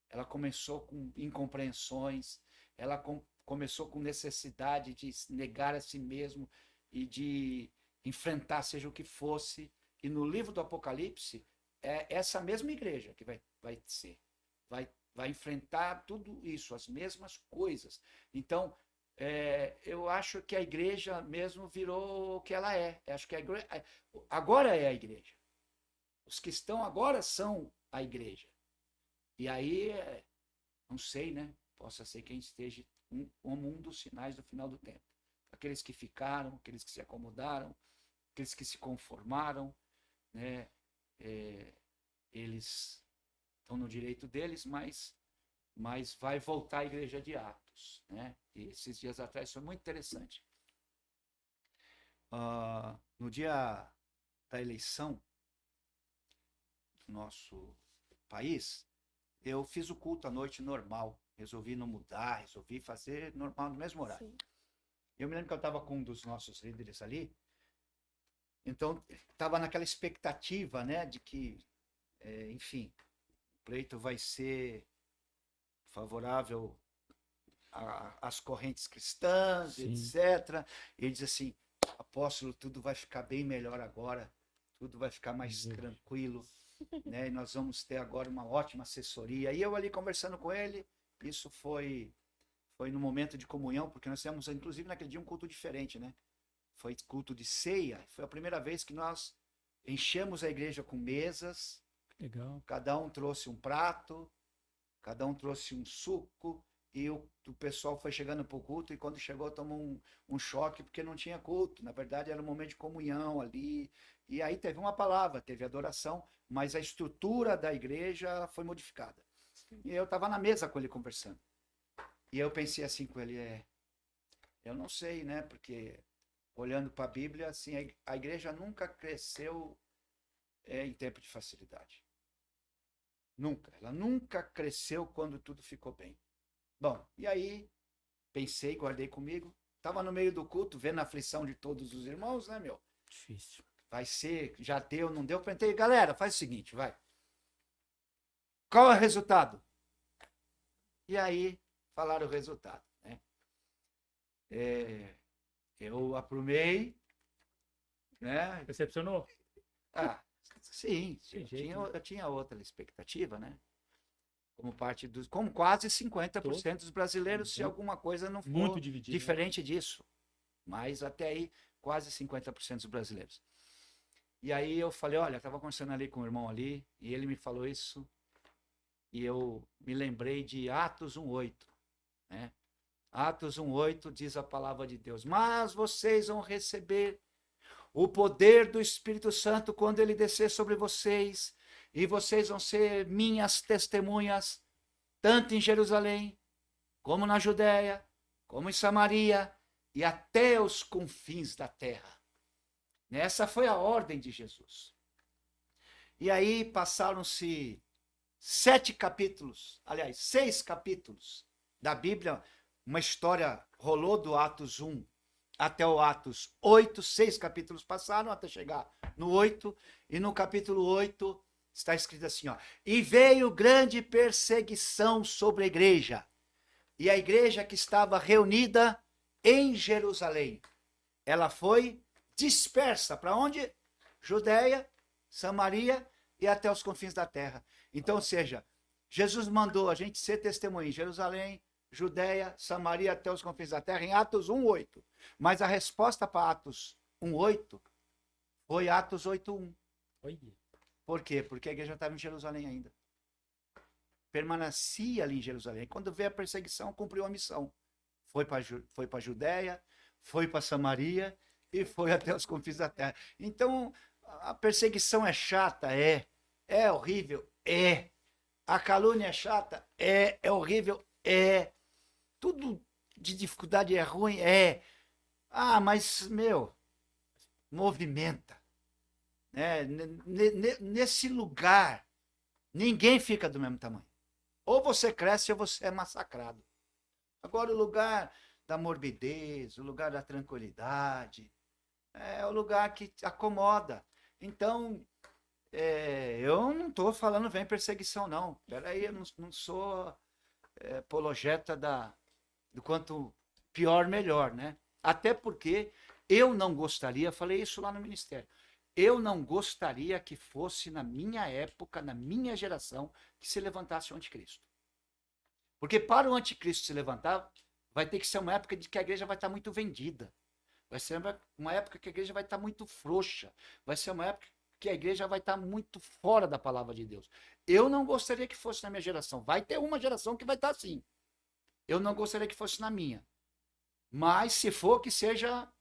ela começou com incompreensões, ela começou com necessidade de negar a si mesmo e de enfrentar seja o que fosse. E no livro do Apocalipse, é essa mesma igreja que vai ser. Vai enfrentar tudo isso, as mesmas coisas. Então, eu acho que a igreja mesmo virou o que ela é. Eu acho que agora é a igreja. Os que estão agora são a igreja. E aí, não sei, né? Possa ser que a gente esteja como um dos sinais do final do tempo. Aqueles que ficaram, aqueles que se acomodaram, aqueles que se conformaram, né? Eles estão no direito deles, mas vai voltar à igreja de Atos, né? E esses dias atrás foi muito interessante. No dia da eleição do nosso país, eu fiz o culto à noite normal. Resolvi não mudar, resolvi fazer normal no mesmo horário. Sim. Eu me lembro que eu estava com um dos nossos líderes ali, então estava naquela expectativa, né, de que, enfim, o pleito vai ser favorável às correntes cristãs, sim, etc. E ele diz assim: apóstolo, tudo vai ficar bem melhor agora, tudo vai ficar mais tranquilo, né? E nós vamos ter agora uma ótima assessoria. E eu ali conversando com ele, isso foi no momento de comunhão, porque nós temos, inclusive, naquele dia um culto diferente, né? Foi culto de ceia. Foi a primeira vez que nós enchemos a igreja com mesas. Legal. Cada um trouxe um prato, cada um trouxe um suco, e o pessoal foi chegando para o culto, e quando chegou tomou um choque, porque não tinha culto. Na verdade, era um momento de comunhão ali. E aí teve uma palavra, teve adoração, mas a estrutura da igreja foi modificada. E eu estava na mesa com ele conversando. E eu pensei assim com ele, eu não sei, né? Porque olhando para a Bíblia, assim, a igreja nunca cresceu em tempo de facilidade. Nunca. Ela nunca cresceu quando tudo ficou bem. Bom, e aí pensei, guardei comigo. Estava no meio do culto, vendo a aflição de todos os irmãos, né, meu? Difícil. Vai ser, já deu, não deu. Perguntei, galera, faz o seguinte, vai. Qual é o resultado? E aí falaram o resultado, né? Eu aprumei, né? Decepcionou? Sim, eu tinha outra expectativa, né? Como quase 50% dos brasileiros, se alguma coisa não for diferente disso. Mas até aí, quase 50% dos brasileiros. E aí eu falei, olha, estava conversando ali com o irmão ali, e ele me falou isso, e eu me lembrei de Atos 1:8, né? Atos 1:8 diz a palavra de Deus: mas vocês vão receber o poder do Espírito Santo quando ele descer sobre vocês, e vocês vão ser minhas testemunhas, tanto em Jerusalém, como na Judéia, como em Samaria, e até os confins da terra. Essa foi a ordem de Jesus. E aí passaram-se 6 capítulos da Bíblia. Uma história rolou do Atos 1 até o Atos 8, 6 capítulos passaram até chegar no 8, e no capítulo 8 está escrito assim, ó: e veio grande perseguição sobre a igreja, e a igreja que estava reunida em Jerusalém, ela foi dispersa para onde? Judéia, Samaria e até os confins da terra. Então, ou seja, Jesus mandou a gente ser testemunha em Jerusalém, Judéia, Samaria, até os confins da terra, em Atos 1:8. Mas a resposta para Atos 1:8 foi Atos 8:1. Por quê? Porque a igreja estava em Jerusalém ainda. Permanecia ali em Jerusalém. Quando veio a perseguição, cumpriu a missão. Foi para a Judéia, foi para Samaria e foi até os confins da terra. Então, a perseguição é chata? É horrível? A calúnia é chata? É horrível? Tudo de dificuldade é ruim? Mas, movimenta. Né? Nesse lugar, ninguém fica do mesmo tamanho. Ou você cresce ou você é massacrado. Agora, o lugar da morbidez, o lugar da tranquilidade, é o lugar que acomoda. Então, eu não estou falando vem perseguição, não. Peraí, eu não sou apologeta do quanto pior, melhor, né? Até porque Eu não gostaria, falei isso lá no ministério, eu não gostaria que fosse na minha época, na minha geração, que se levantasse o anticristo. Porque para o anticristo se levantar, vai ter que ser uma época de que a igreja vai estar muito vendida. Vai ser uma época que a igreja vai estar muito frouxa. Vai ser uma época que a igreja vai estar muito fora da palavra de Deus. Eu não gostaria que fosse na minha geração. Vai ter uma geração que vai estar assim. Eu não gostaria que fosse na minha. Mas se for, que seja.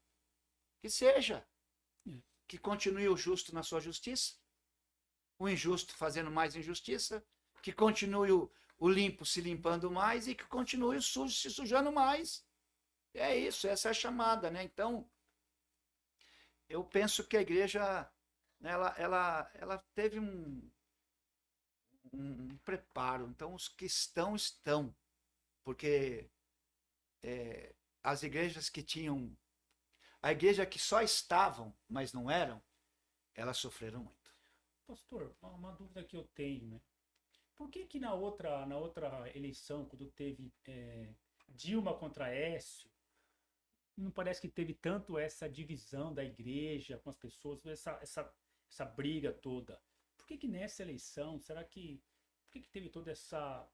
Que seja. Que continue o justo na sua justiça. O injusto fazendo mais injustiça. Que continue o limpo se limpando mais. E que continue o sujo se sujando mais. É isso, essa é a chamada, né? Então, eu penso que a igreja, ela teve um preparo. Então, os que estão. Porque as igrejas que tinham... A igreja que só estavam, mas não eram, elas sofreram muito. Pastor, uma dúvida que eu tenho, né? Por que na outra eleição, quando teve Dilma contra Aécio, não parece que teve tanto essa divisão da igreja com as pessoas, essa briga toda? Por que nessa eleição, por que teve toda essa...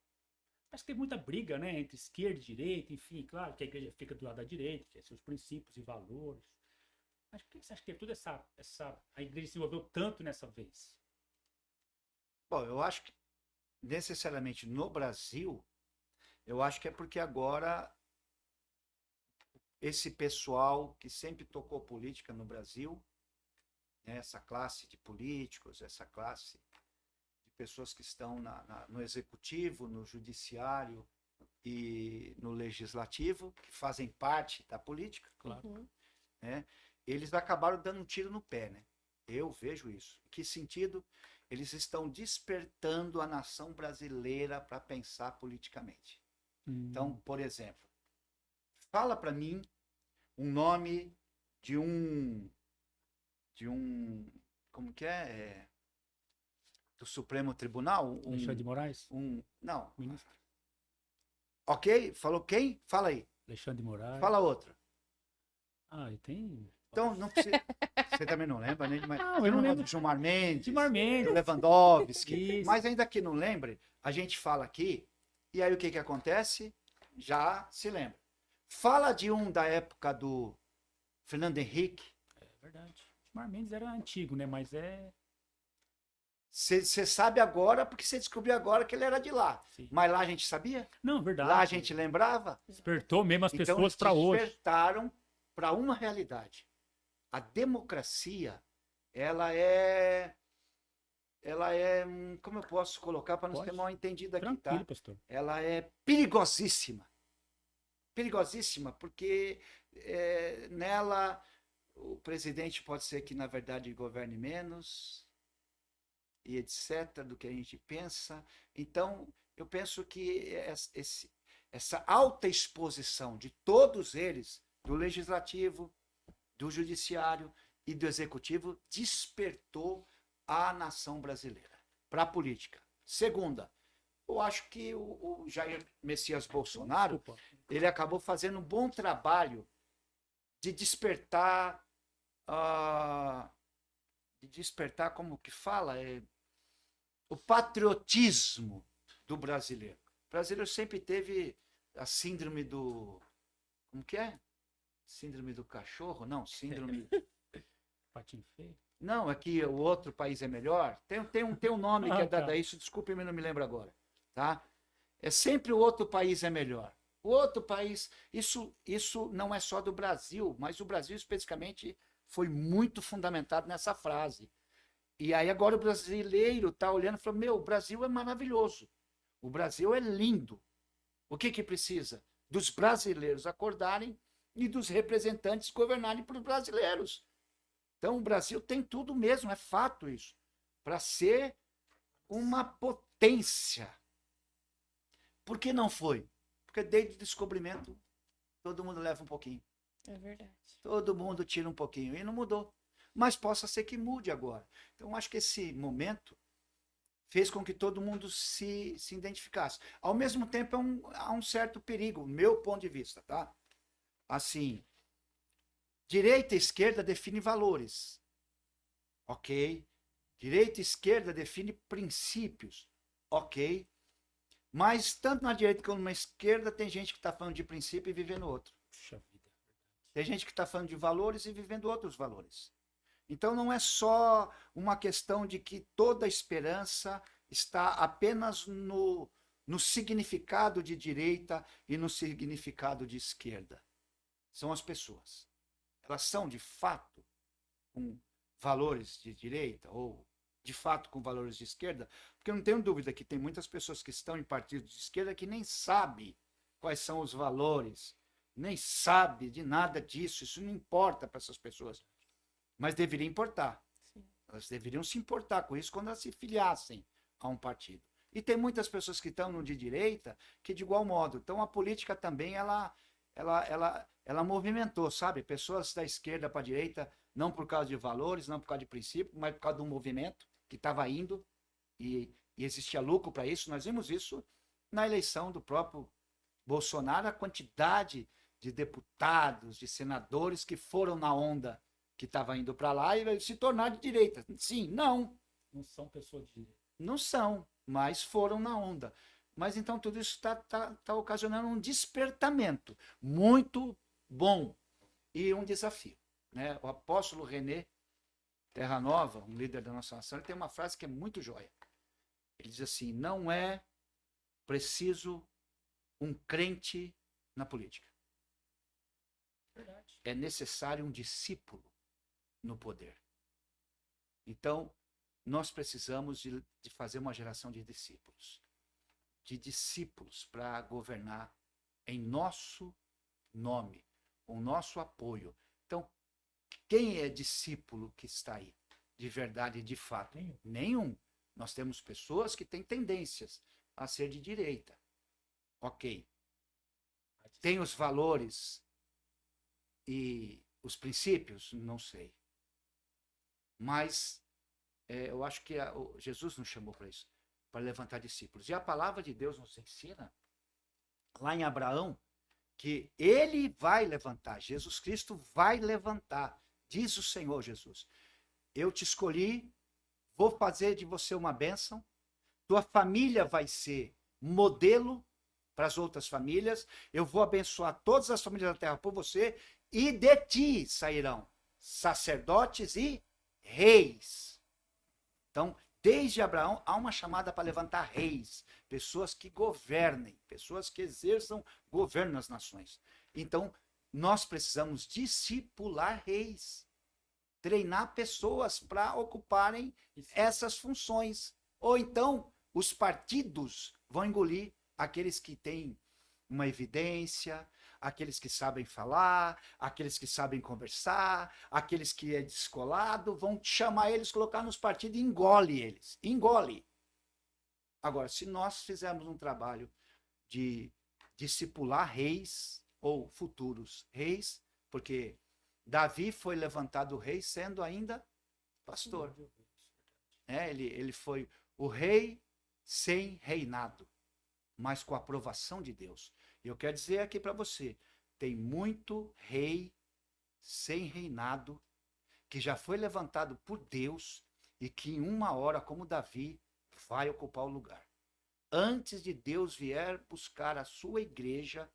Acho que teve muita briga, né, entre esquerda e direita, enfim, claro que a igreja fica do lado da direita, que é seus princípios e valores. Mas por que você acha que teve toda a igreja se envolveu tanto nessa vez? Bom, eu acho que necessariamente no Brasil, eu acho que é porque agora esse pessoal que sempre tocou política no Brasil, né, essa classe de políticos, essa classe de pessoas que estão no executivo, no judiciário e no legislativo, que fazem parte da política, claro, né, eles acabaram dando um tiro no pé, né? Eu vejo isso. Em que sentido? Eles estão despertando a nação brasileira para pensar politicamente. Então, por exemplo, fala para mim um nome de um como que é? Do Supremo Tribunal? Alexandre de Moraes? Não. Ministro. Ok? Falou quem? Fala aí. Alexandre de Moraes. Fala outra. E tem... Então, não precisa... Você também não lembra, né? Não, eu não lembro. De Gilmar Mendes. Gilmar Mendes. Lewandowski. Mas ainda que não lembre, a gente fala aqui, e aí o que acontece? Já se lembra. Fala de um da época do Fernando Henrique. É verdade. Gilmar Mendes era antigo, né? Mas é... Você sabe agora, porque você descobriu agora que ele era de lá. Sim. Mas lá a gente sabia? Não, verdade. Lá a gente lembrava? Despertou mesmo as Então, pessoas para hoje. Despertaram para uma realidade. A democracia, ela é, como eu posso colocar para não ser mal entendido aqui, tranquilo, tá? pastor. Ela é perigosíssima. Perigosíssima, porque nela o presidente pode ser que, na verdade, governe menos, e etc., do que a gente pensa. Então, eu penso que essa alta exposição de todos eles, do legislativo, do judiciário e do executivo, despertou a nação brasileira para a política. Segunda, eu acho que o Jair Messias Bolsonaro, ele acabou fazendo um bom trabalho de despertar, como que fala? O patriotismo do brasileiro. O brasileiro sempre teve a síndrome do... Como que é? Síndrome do cachorro? Não, síndrome... Patinho feio? Não, aqui o outro país é melhor. Tem um nome que é dado a isso, desculpe, eu não me lembro agora. Tá? É sempre o outro país é melhor. O outro país... Isso não é só do Brasil, mas o Brasil especificamente foi muito fundamentado nessa frase. E aí agora o brasileiro está olhando e falando, o Brasil é maravilhoso. O Brasil é lindo. O que precisa? Dos brasileiros acordarem e dos representantes governarem para os brasileiros. Então o Brasil tem tudo mesmo, é fato isso, para ser uma potência. Por que não foi? Porque desde o descobrimento todo mundo leva um pouquinho. É verdade. Todo mundo tira um pouquinho e não mudou. Mas possa ser que mude agora. Então acho que esse momento fez com que todo mundo se identificasse. Ao mesmo tempo há um certo perigo, meu ponto de vista, tá? Assim, Direita e esquerda define valores, ok? Direita e esquerda define princípios, ok? Mas tanto na direita como na esquerda tem gente que está falando de princípio e vivendo outro. Puxa vida. Tem gente que está falando de valores e vivendo outros valores. Então não é só uma questão de que toda a esperança está apenas no significado de direita e no significado de esquerda. São as pessoas. Elas são, de fato, com valores de direita ou, de fato, com valores de esquerda, porque eu não tenho dúvida que tem muitas pessoas que estão em partidos de esquerda que nem sabem quais são os valores, nem sabem de nada disso, isso não importa para essas pessoas. Mas deveria importar. Sim. Elas deveriam se importar com isso quando elas se filiassem a um partido. E tem muitas pessoas que estão no de direita que de igual modo. Então a política também ela movimentou, sabe? Pessoas da esquerda para a direita, não por causa de valores, não por causa de princípio, mas por causa de um movimento que estava indo e existia lucro para isso. Nós vimos isso na eleição do próprio Bolsonaro, a quantidade de deputados, de senadores que foram na onda que estava indo para lá e se tornar de direita. Sim, não. Não são pessoas de direita. Não são, mas foram na onda. Mas então tudo isso está ocasionando um despertamento muito bom e um desafio. Né? O apóstolo René Terra Nova, um líder da nossa nação, ele tem uma frase que é muito joia. Ele diz assim, não é preciso um crente na política. Verdade. É necessário um discípulo no poder. Então, nós precisamos de fazer uma geração de discípulos para governar em nosso nome, com o nosso apoio. Então, quem é discípulo que está aí? De verdade e de fato? Nenhum. Nós temos pessoas que têm tendências a ser de direita. Ok. Tem os valores e os princípios? Não sei. Mas eu acho que Jesus nos chamou para isso, para levantar discípulos. E a palavra de Deus nos ensina, lá em Abraão, que ele vai levantar, Jesus Cristo vai levantar, diz o Senhor Jesus. Eu te escolhi, vou fazer de você uma bênção, tua família vai ser modelo para as outras famílias, eu vou abençoar todas as famílias da terra por você, e de ti sairão sacerdotes e reis. Então, desde Abraão, há uma chamada para levantar reis, pessoas que governem, pessoas que exerçam governo nas nações. Então, nós precisamos discipular reis, treinar pessoas para ocuparem essas funções. Ou então, os partidos vão engolir aqueles que têm uma evidência, aqueles que sabem falar, aqueles que sabem conversar, aqueles que é descolado, vão chamar eles, colocar nos partidos e engole eles. Engole. Agora, se nós fizermos um trabalho de discipular reis ou futuros reis, porque Davi foi levantado rei sendo ainda pastor. Ele foi o rei sem reinado, mas com a aprovação de Deus. E eu quero dizer aqui para você, tem muito rei sem reinado que já foi levantado por Deus e que em uma hora, como Davi, vai ocupar o lugar. Antes de Deus vier buscar a sua igreja,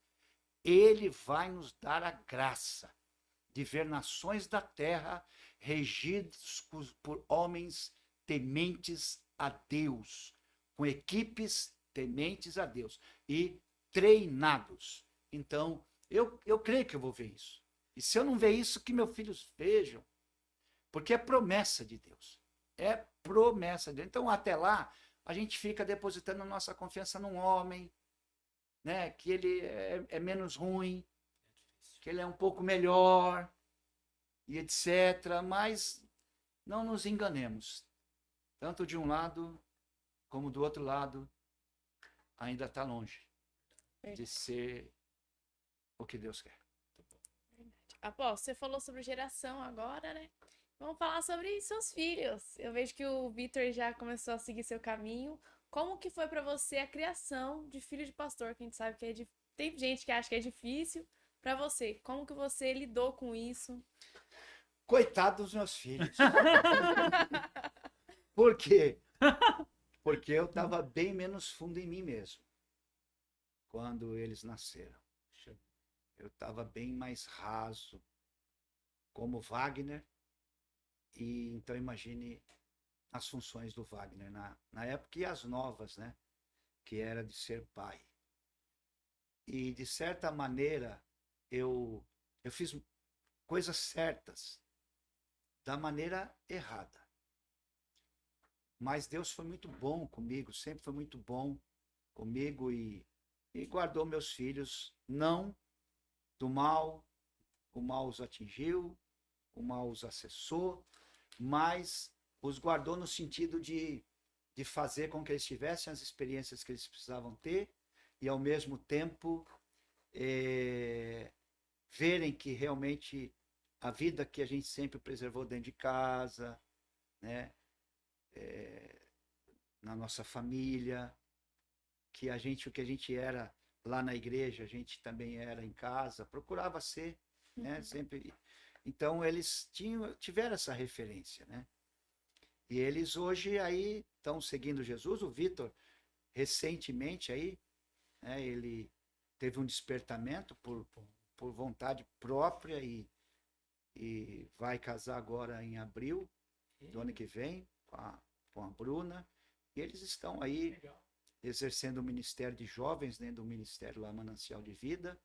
ele vai nos dar a graça de ver nações da terra regidos por homens tementes a Deus, com equipes tementes a Deus e treinados. Então, eu creio que eu vou ver isso. E se eu não ver isso, que meus filhos vejam. Porque é promessa de Deus. É promessa de Deus. Então, até lá, a gente fica depositando nossa confiança num homem, né, que ele é menos ruim, que ele é um pouco melhor, e etc. Mas não nos enganemos. Tanto de um lado como do outro lado, ainda está longe de ser o que Deus quer. Apóstolo, você falou sobre geração agora, né? Vamos falar sobre seus filhos. Eu vejo que o Vitor já começou a seguir seu caminho. Como que foi para você a criação de filho de pastor? Que a gente sabe que tem gente que acha que é difícil, Pra você, como que você lidou com isso? Coitado dos meus filhos. Por quê? Porque eu estava bem menos fundo em mim mesmo quando eles nasceram. Eu estava bem mais raso, como Wagner, e então imagine as funções do Wagner na época e as novas, né? Que era de ser pai. E de certa maneira eu fiz coisas certas da maneira errada. Mas Deus foi muito bom comigo, sempre foi muito bom comigo e guardou meus filhos, não do mal, o mal os atingiu, o mal os acessou, mas os guardou no sentido de fazer com que eles tivessem as experiências que eles precisavam ter e, ao mesmo tempo, verem que realmente a vida que a gente sempre preservou dentro de casa, né? Na nossa família, que o que a gente era lá na igreja, a gente também era em casa, procurava ser, né? Sempre. Então eles tiveram essa referência, né? E eles hoje aí estão seguindo Jesus. O Vitor, recentemente aí, né, ele teve um despertamento por vontade própria e vai casar agora em abril do ano que vem com a Bruna. E eles estão aí exercendo o ministério de jovens dentro do ministério lá Manancial de Vida.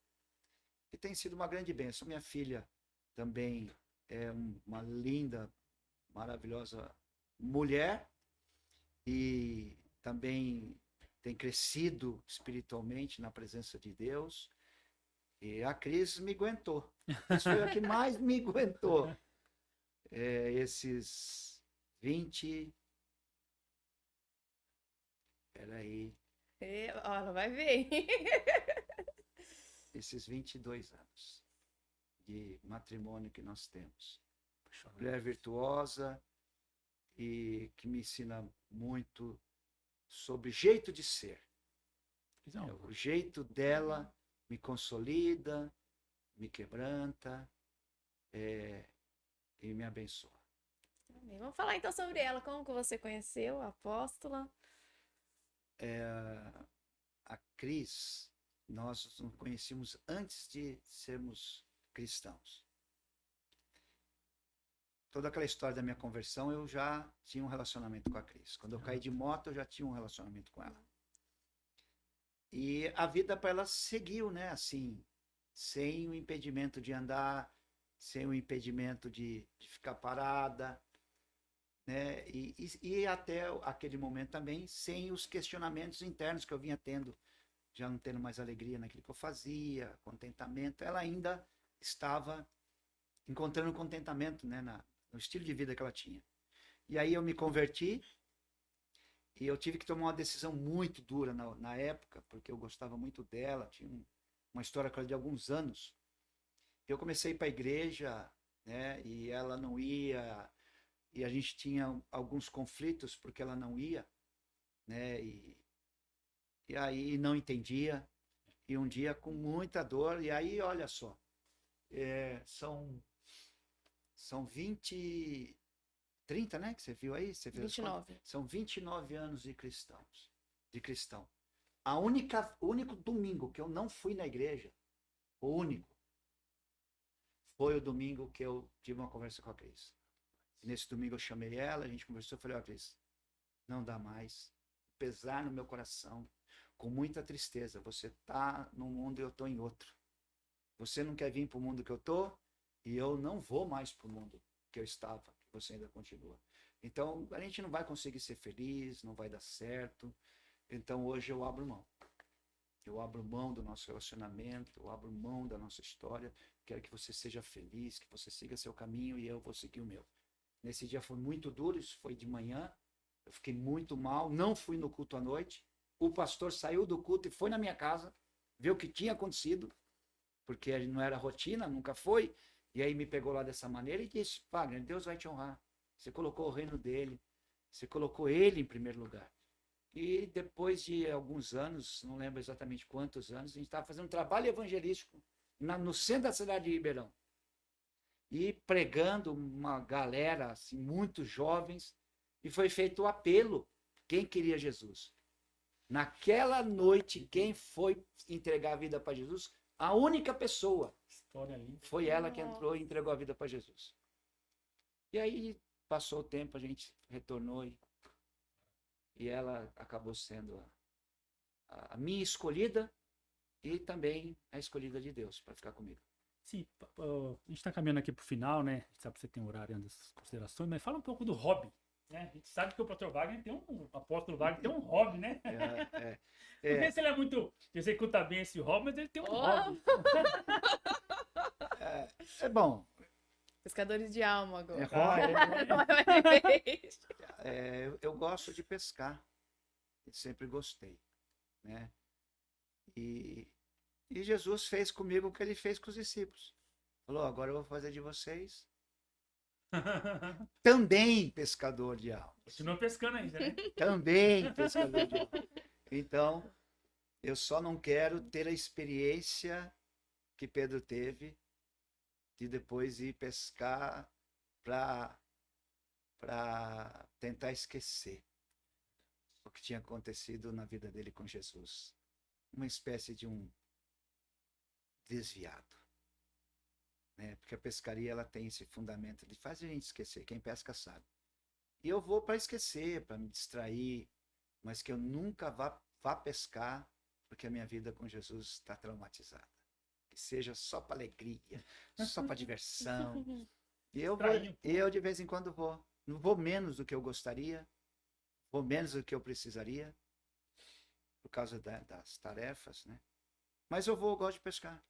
E tem sido uma grande bênção. Minha filha também é uma linda, maravilhosa mulher e também tem crescido espiritualmente na presença de Deus. E a Cris me aguentou. Isso foi a que mais me aguentou. Esses 20... Peraí. Ela vai ver. Esses 22 anos de matrimônio que nós temos. Mulher virtuosa e que me ensina muito sobre jeito de ser. O jeito dela me consolida, me quebranta e me abençoa. Vamos falar então sobre ela. Como que você conheceu a apóstola? A Cris, nós nos conhecíamos antes de sermos cristãos. Toda aquela história da minha conversão, eu já tinha um relacionamento com a Cris. Quando eu caí de moto, eu já tinha um relacionamento com ela. E a vida para ela seguiu, né? Assim, sem o impedimento de andar, sem o impedimento de ficar parada, né? E até aquele momento também, sem os questionamentos internos que eu vinha tendo, já não tendo mais alegria naquilo que eu fazia, contentamento. Ela ainda estava encontrando contentamento, né? No estilo de vida que ela tinha. E aí eu me converti e eu tive que tomar uma decisão muito dura na época, porque eu gostava muito dela, tinha uma história com ela de alguns anos. Eu comecei a ir para a igreja, né? E ela não ia, e a gente tinha alguns conflitos porque ela não ia, né? E aí não entendia. E um dia com muita dor, e aí olha só, são 30, né, que você viu aí? Você viu 29. São 29 anos de cristão. O único domingo que eu não fui na igreja, o único, foi o domingo que eu tive uma conversa com a Cris. Nesse domingo eu chamei ela, a gente conversou, eu falei, Cris, não dá mais, pesar no meu coração, com muita tristeza, você tá num mundo e eu tô em outro. Você não quer vir para o mundo que eu tô, e eu não vou mais para o mundo que eu estava, que você ainda continua. Então, a gente não vai conseguir ser feliz, não vai dar certo. Então, hoje eu abro mão. Eu abro mão do nosso relacionamento, eu abro mão da nossa história. Quero que você seja feliz, que você siga seu caminho e eu vou seguir o meu. Nesse dia foi muito duro, isso foi de manhã. Eu fiquei muito mal, não fui no culto à noite. O pastor saiu do culto e foi na minha casa ver o que tinha acontecido, porque não era rotina, nunca foi. E aí me pegou lá dessa maneira e disse, Wagner, Deus vai te honrar. Você colocou o reino dele, você colocou ele em primeiro lugar. E depois de alguns anos, não lembro exatamente quantos anos, a gente estava fazendo um trabalho evangelístico no centro da cidade de Ribeirão. E pregando uma galera, assim, muito jovens, e foi feito o apelo, quem queria Jesus. Naquela noite, quem foi entregar a vida para Jesus, a única pessoa, foi ela que entrou e entregou a vida para Jesus. E aí, passou o tempo, a gente retornou e ela acabou sendo a minha escolhida e também a escolhida de Deus para ficar comigo. Sim, a gente está caminhando aqui para o final, né? A gente sabe que você tem um horário das considerações, mas fala um pouco do hobby, né? A gente sabe que o pastor Wagner tem o apóstolo Wagner tem um hobby, né? Não sei se ele é muito, executa bem esse hobby, mas ele tem um hobby. É bom. Pescadores de alma agora. Eu gosto de pescar. Eu sempre gostei, né? E Jesus fez comigo o que ele fez com os discípulos. Falou, agora eu vou fazer de vocês também pescador de almas. Continua pescando ainda, né? Também pescador de almas. Então, eu só não quero ter a experiência que Pedro teve de depois ir pescar para tentar esquecer o que tinha acontecido na vida dele com Jesus. Uma espécie de um desviado, né? Porque a pescaria ela tem esse fundamento de fazer a gente esquecer. Quem pesca sabe. E eu vou para esquecer, para me distrair, mas que eu nunca vá pescar porque a minha vida com Jesus está traumatizada. Que seja só para alegria, só para diversão. E eu de vez em quando vou. Não vou menos do que eu gostaria, vou menos do que eu precisaria, por causa das tarefas, né? Mas eu gosto de pescar.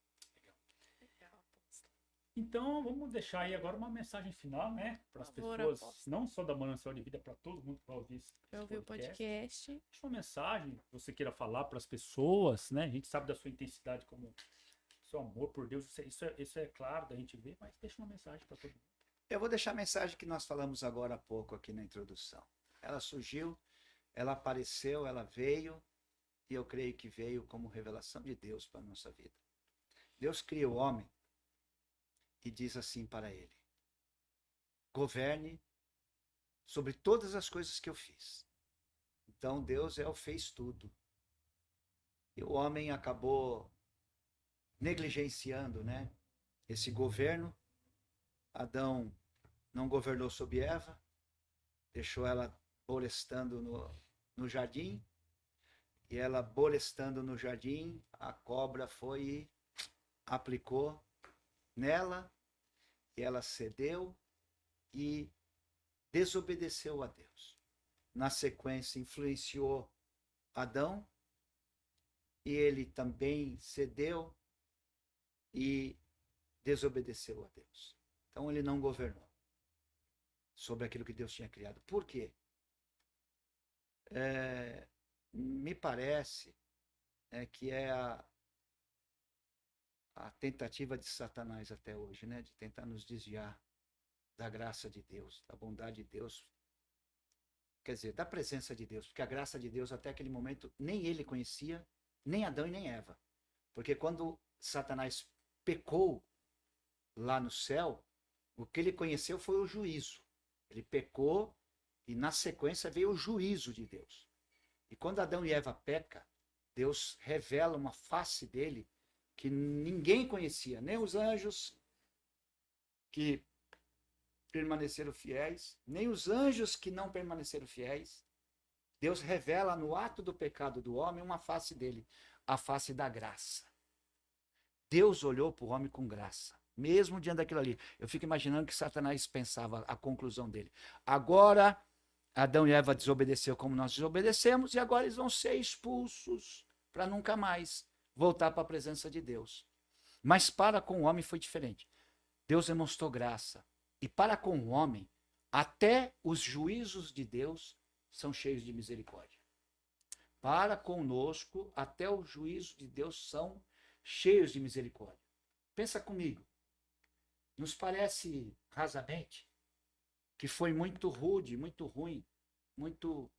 Então, vamos deixar aí agora uma mensagem final, né? Para as pessoas, não só da Manancial de Vida, para todo mundo que vai ouvir esse podcast. Deixa uma mensagem que você queira falar para as pessoas, né? A gente sabe da sua intensidade como seu amor por Deus, isso é claro da gente ver, mas deixa uma mensagem para todo mundo. Eu vou deixar a mensagem que nós falamos agora há pouco aqui na introdução. Ela surgiu, ela apareceu, ela veio, e eu creio que veio como revelação de Deus para a nossa vida. Deus cria o homem e diz assim para ele: governe sobre todas as coisas que eu fiz. Então Deus fez tudo. E o homem acabou negligenciando, né, esse governo. Adão não governou sobre Eva, deixou ela bolestando no jardim, e ela bolestando no jardim, a cobra foi e aplicou nela, e ela cedeu e desobedeceu a Deus. Na sequência, influenciou Adão, e ele também cedeu e desobedeceu a Deus. Então ele não governou sobre aquilo que Deus tinha criado. Por quê? Me parece que é a tentativa de Satanás até hoje, né? De tentar nos desviar da graça de Deus, da bondade de Deus, quer dizer, da presença de Deus, porque a graça de Deus até aquele momento nem ele conhecia, nem Adão e nem Eva. Porque quando Satanás pecou lá no céu, o que ele conheceu foi o juízo. Ele pecou e na sequência veio o juízo de Deus. E quando Adão e Eva pecam, Deus revela uma face dele que ninguém conhecia, nem os anjos que permaneceram fiéis, nem os anjos que não permaneceram fiéis. Deus revela no ato do pecado do homem uma face dele, a face da graça. Deus olhou para o homem com graça, mesmo diante daquilo ali. Eu fico imaginando que Satanás pensava a conclusão dele. Agora, Adão e Eva desobedeceu como nós desobedecemos, e agora eles vão ser expulsos para nunca mais voltar para a presença de Deus. Mas para com o homem foi diferente. Deus demonstrou graça. E para com o homem, até os juízos de Deus são cheios de misericórdia. Para conosco, até os juízos de Deus são cheios de misericórdia. Pensa comigo. Nos parece, rasamente, que foi muito rude, muito ruim, muito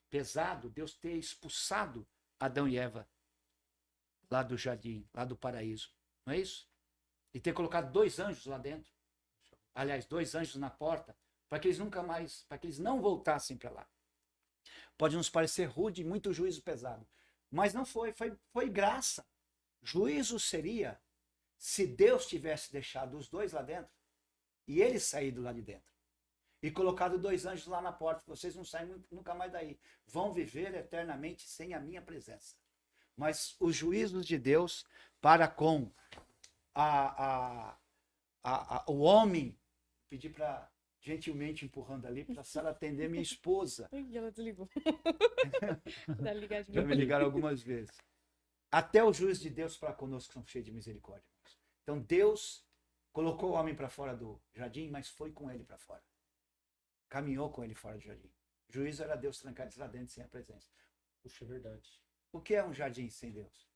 pesado Deus ter expulsado Adão e Eva lá do jardim, lá do paraíso. Não é isso? E ter colocado 2 anjos lá dentro. Aliás, 2 anjos na porta, para que eles nunca mais, para que eles não voltassem para lá. Pode nos parecer rude, muito juízo pesado. Mas não foi graça. Juízo seria se Deus tivesse deixado os 2 lá dentro e eles saído lá de dentro. E colocado 2 anjos lá na porta. Vocês não saem nunca mais daí. Vão viver eternamente sem a minha presença. Mas os juízos de Deus para com o homem, pedi para gentilmente empurrando ali para a Sara atender minha esposa. Ih, ela desligou. Já me ligaram algumas vezes. Até o juízo de Deus para conosco são cheios de misericórdia. Então Deus colocou o homem para fora do jardim, mas foi com ele para fora. Caminhou com ele fora do jardim. O juízo era Deus trancar eles lá dentro sem a presença. Puxa, é verdade. O que é um jardim sem Deus?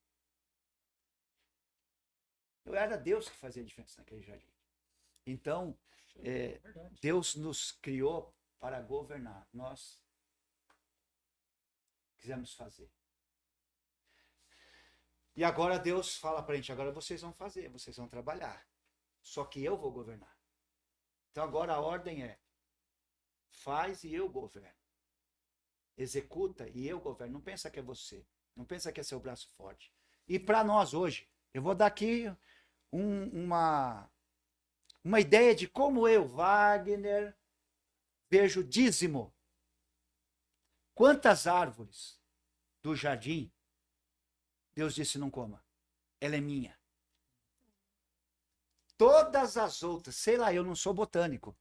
Era Deus que fazia a diferença naquele jardim. Então, Deus nos criou para governar. Nós quisemos fazer. E agora Deus fala para a gente, agora vocês vão fazer, vocês vão trabalhar. Só que eu vou governar. Então agora a ordem é, faz e eu governo. Executa e eu governo. Não pensa que é você. Não pensa que é seu braço forte. E para nós hoje, eu vou dar aqui uma ideia de como eu, Wagner, vejo dízimo. Quantas árvores do jardim Deus disse não coma? Ela é minha. Todas as outras, sei lá, eu não sou botânico.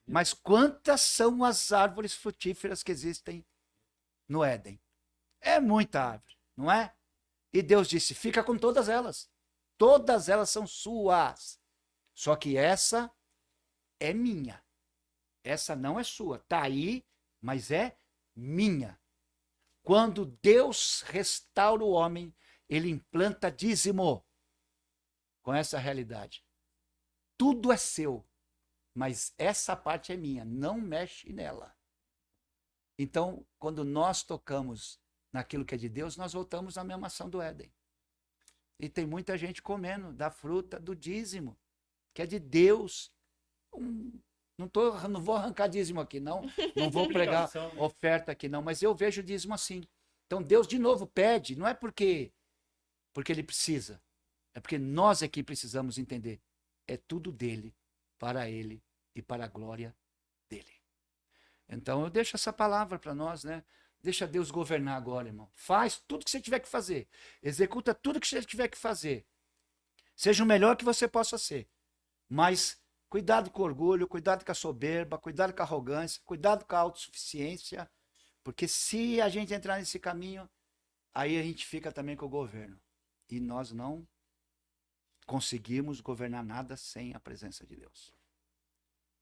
Mas quantas são as árvores frutíferas que existem no Éden? É muita árvore, não é? E Deus disse, fica com todas elas. Todas elas são suas. Só que essa é minha. Essa não é sua. Está aí, mas é minha. Quando Deus restaura o homem, ele implanta dízimo com essa realidade. Tudo é seu, mas essa parte é minha, não mexe nela. Então, quando nós tocamos naquilo que é de Deus, nós voltamos à mesma ação do Éden. E tem muita gente comendo da fruta do dízimo, que é de Deus. Não vou arrancar dízimo aqui, não vou pregar oferta aqui, não, mas eu vejo dízimo assim. Então Deus de novo pede, não é porque ele precisa, é porque nós aqui precisamos entender. É tudo dele, para ele e para a glória dele. Então eu deixo essa palavra para nós, né? Deixa Deus governar agora, irmão. Faz tudo que você tiver que fazer. Executa tudo que você tiver que fazer. Seja o melhor que você possa ser. Mas cuidado com o orgulho, cuidado com a soberba, cuidado com a arrogância, cuidado com a autossuficiência, porque se a gente entrar nesse caminho, aí a gente fica também com o governo. E nós não conseguimos governar nada sem a presença de Deus.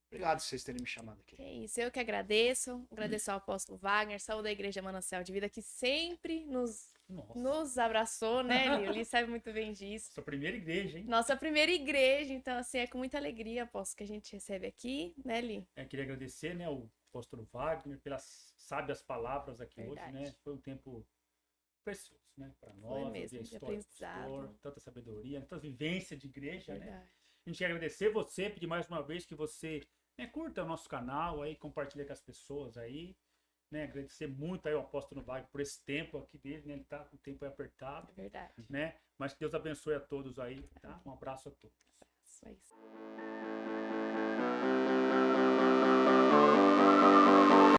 Obrigado por vocês terem me chamado aqui. É isso, eu que agradeço. Agradeço ao apóstolo Wagner, saúde da Igreja Manancial de Vida, que sempre nos abraçou, né, Li? O Li sabe muito bem disso. Nossa primeira igreja, hein? Nossa primeira igreja, então, assim, é com muita alegria, apóstolo, que a gente recebe aqui, né, Li? Queria agradecer, né, o apóstolo Wagner pelas sábias palavras aqui hoje, né? Foi um tempo precioso, né, para nós, foi mesmo, a história do pastor, tanta sabedoria, tanta vivência de igreja, né? A gente quer agradecer você, pedir mais uma vez que você curta o nosso canal aí, compartilha com as pessoas aí, né? Agradecer muito aí ao apóstolo Wagner por esse tempo aqui dele, né? Ele tá com o tempo aí apertado, verdade, né? Mas que Deus abençoe a todos aí, tá? Um abraço a todos. É isso.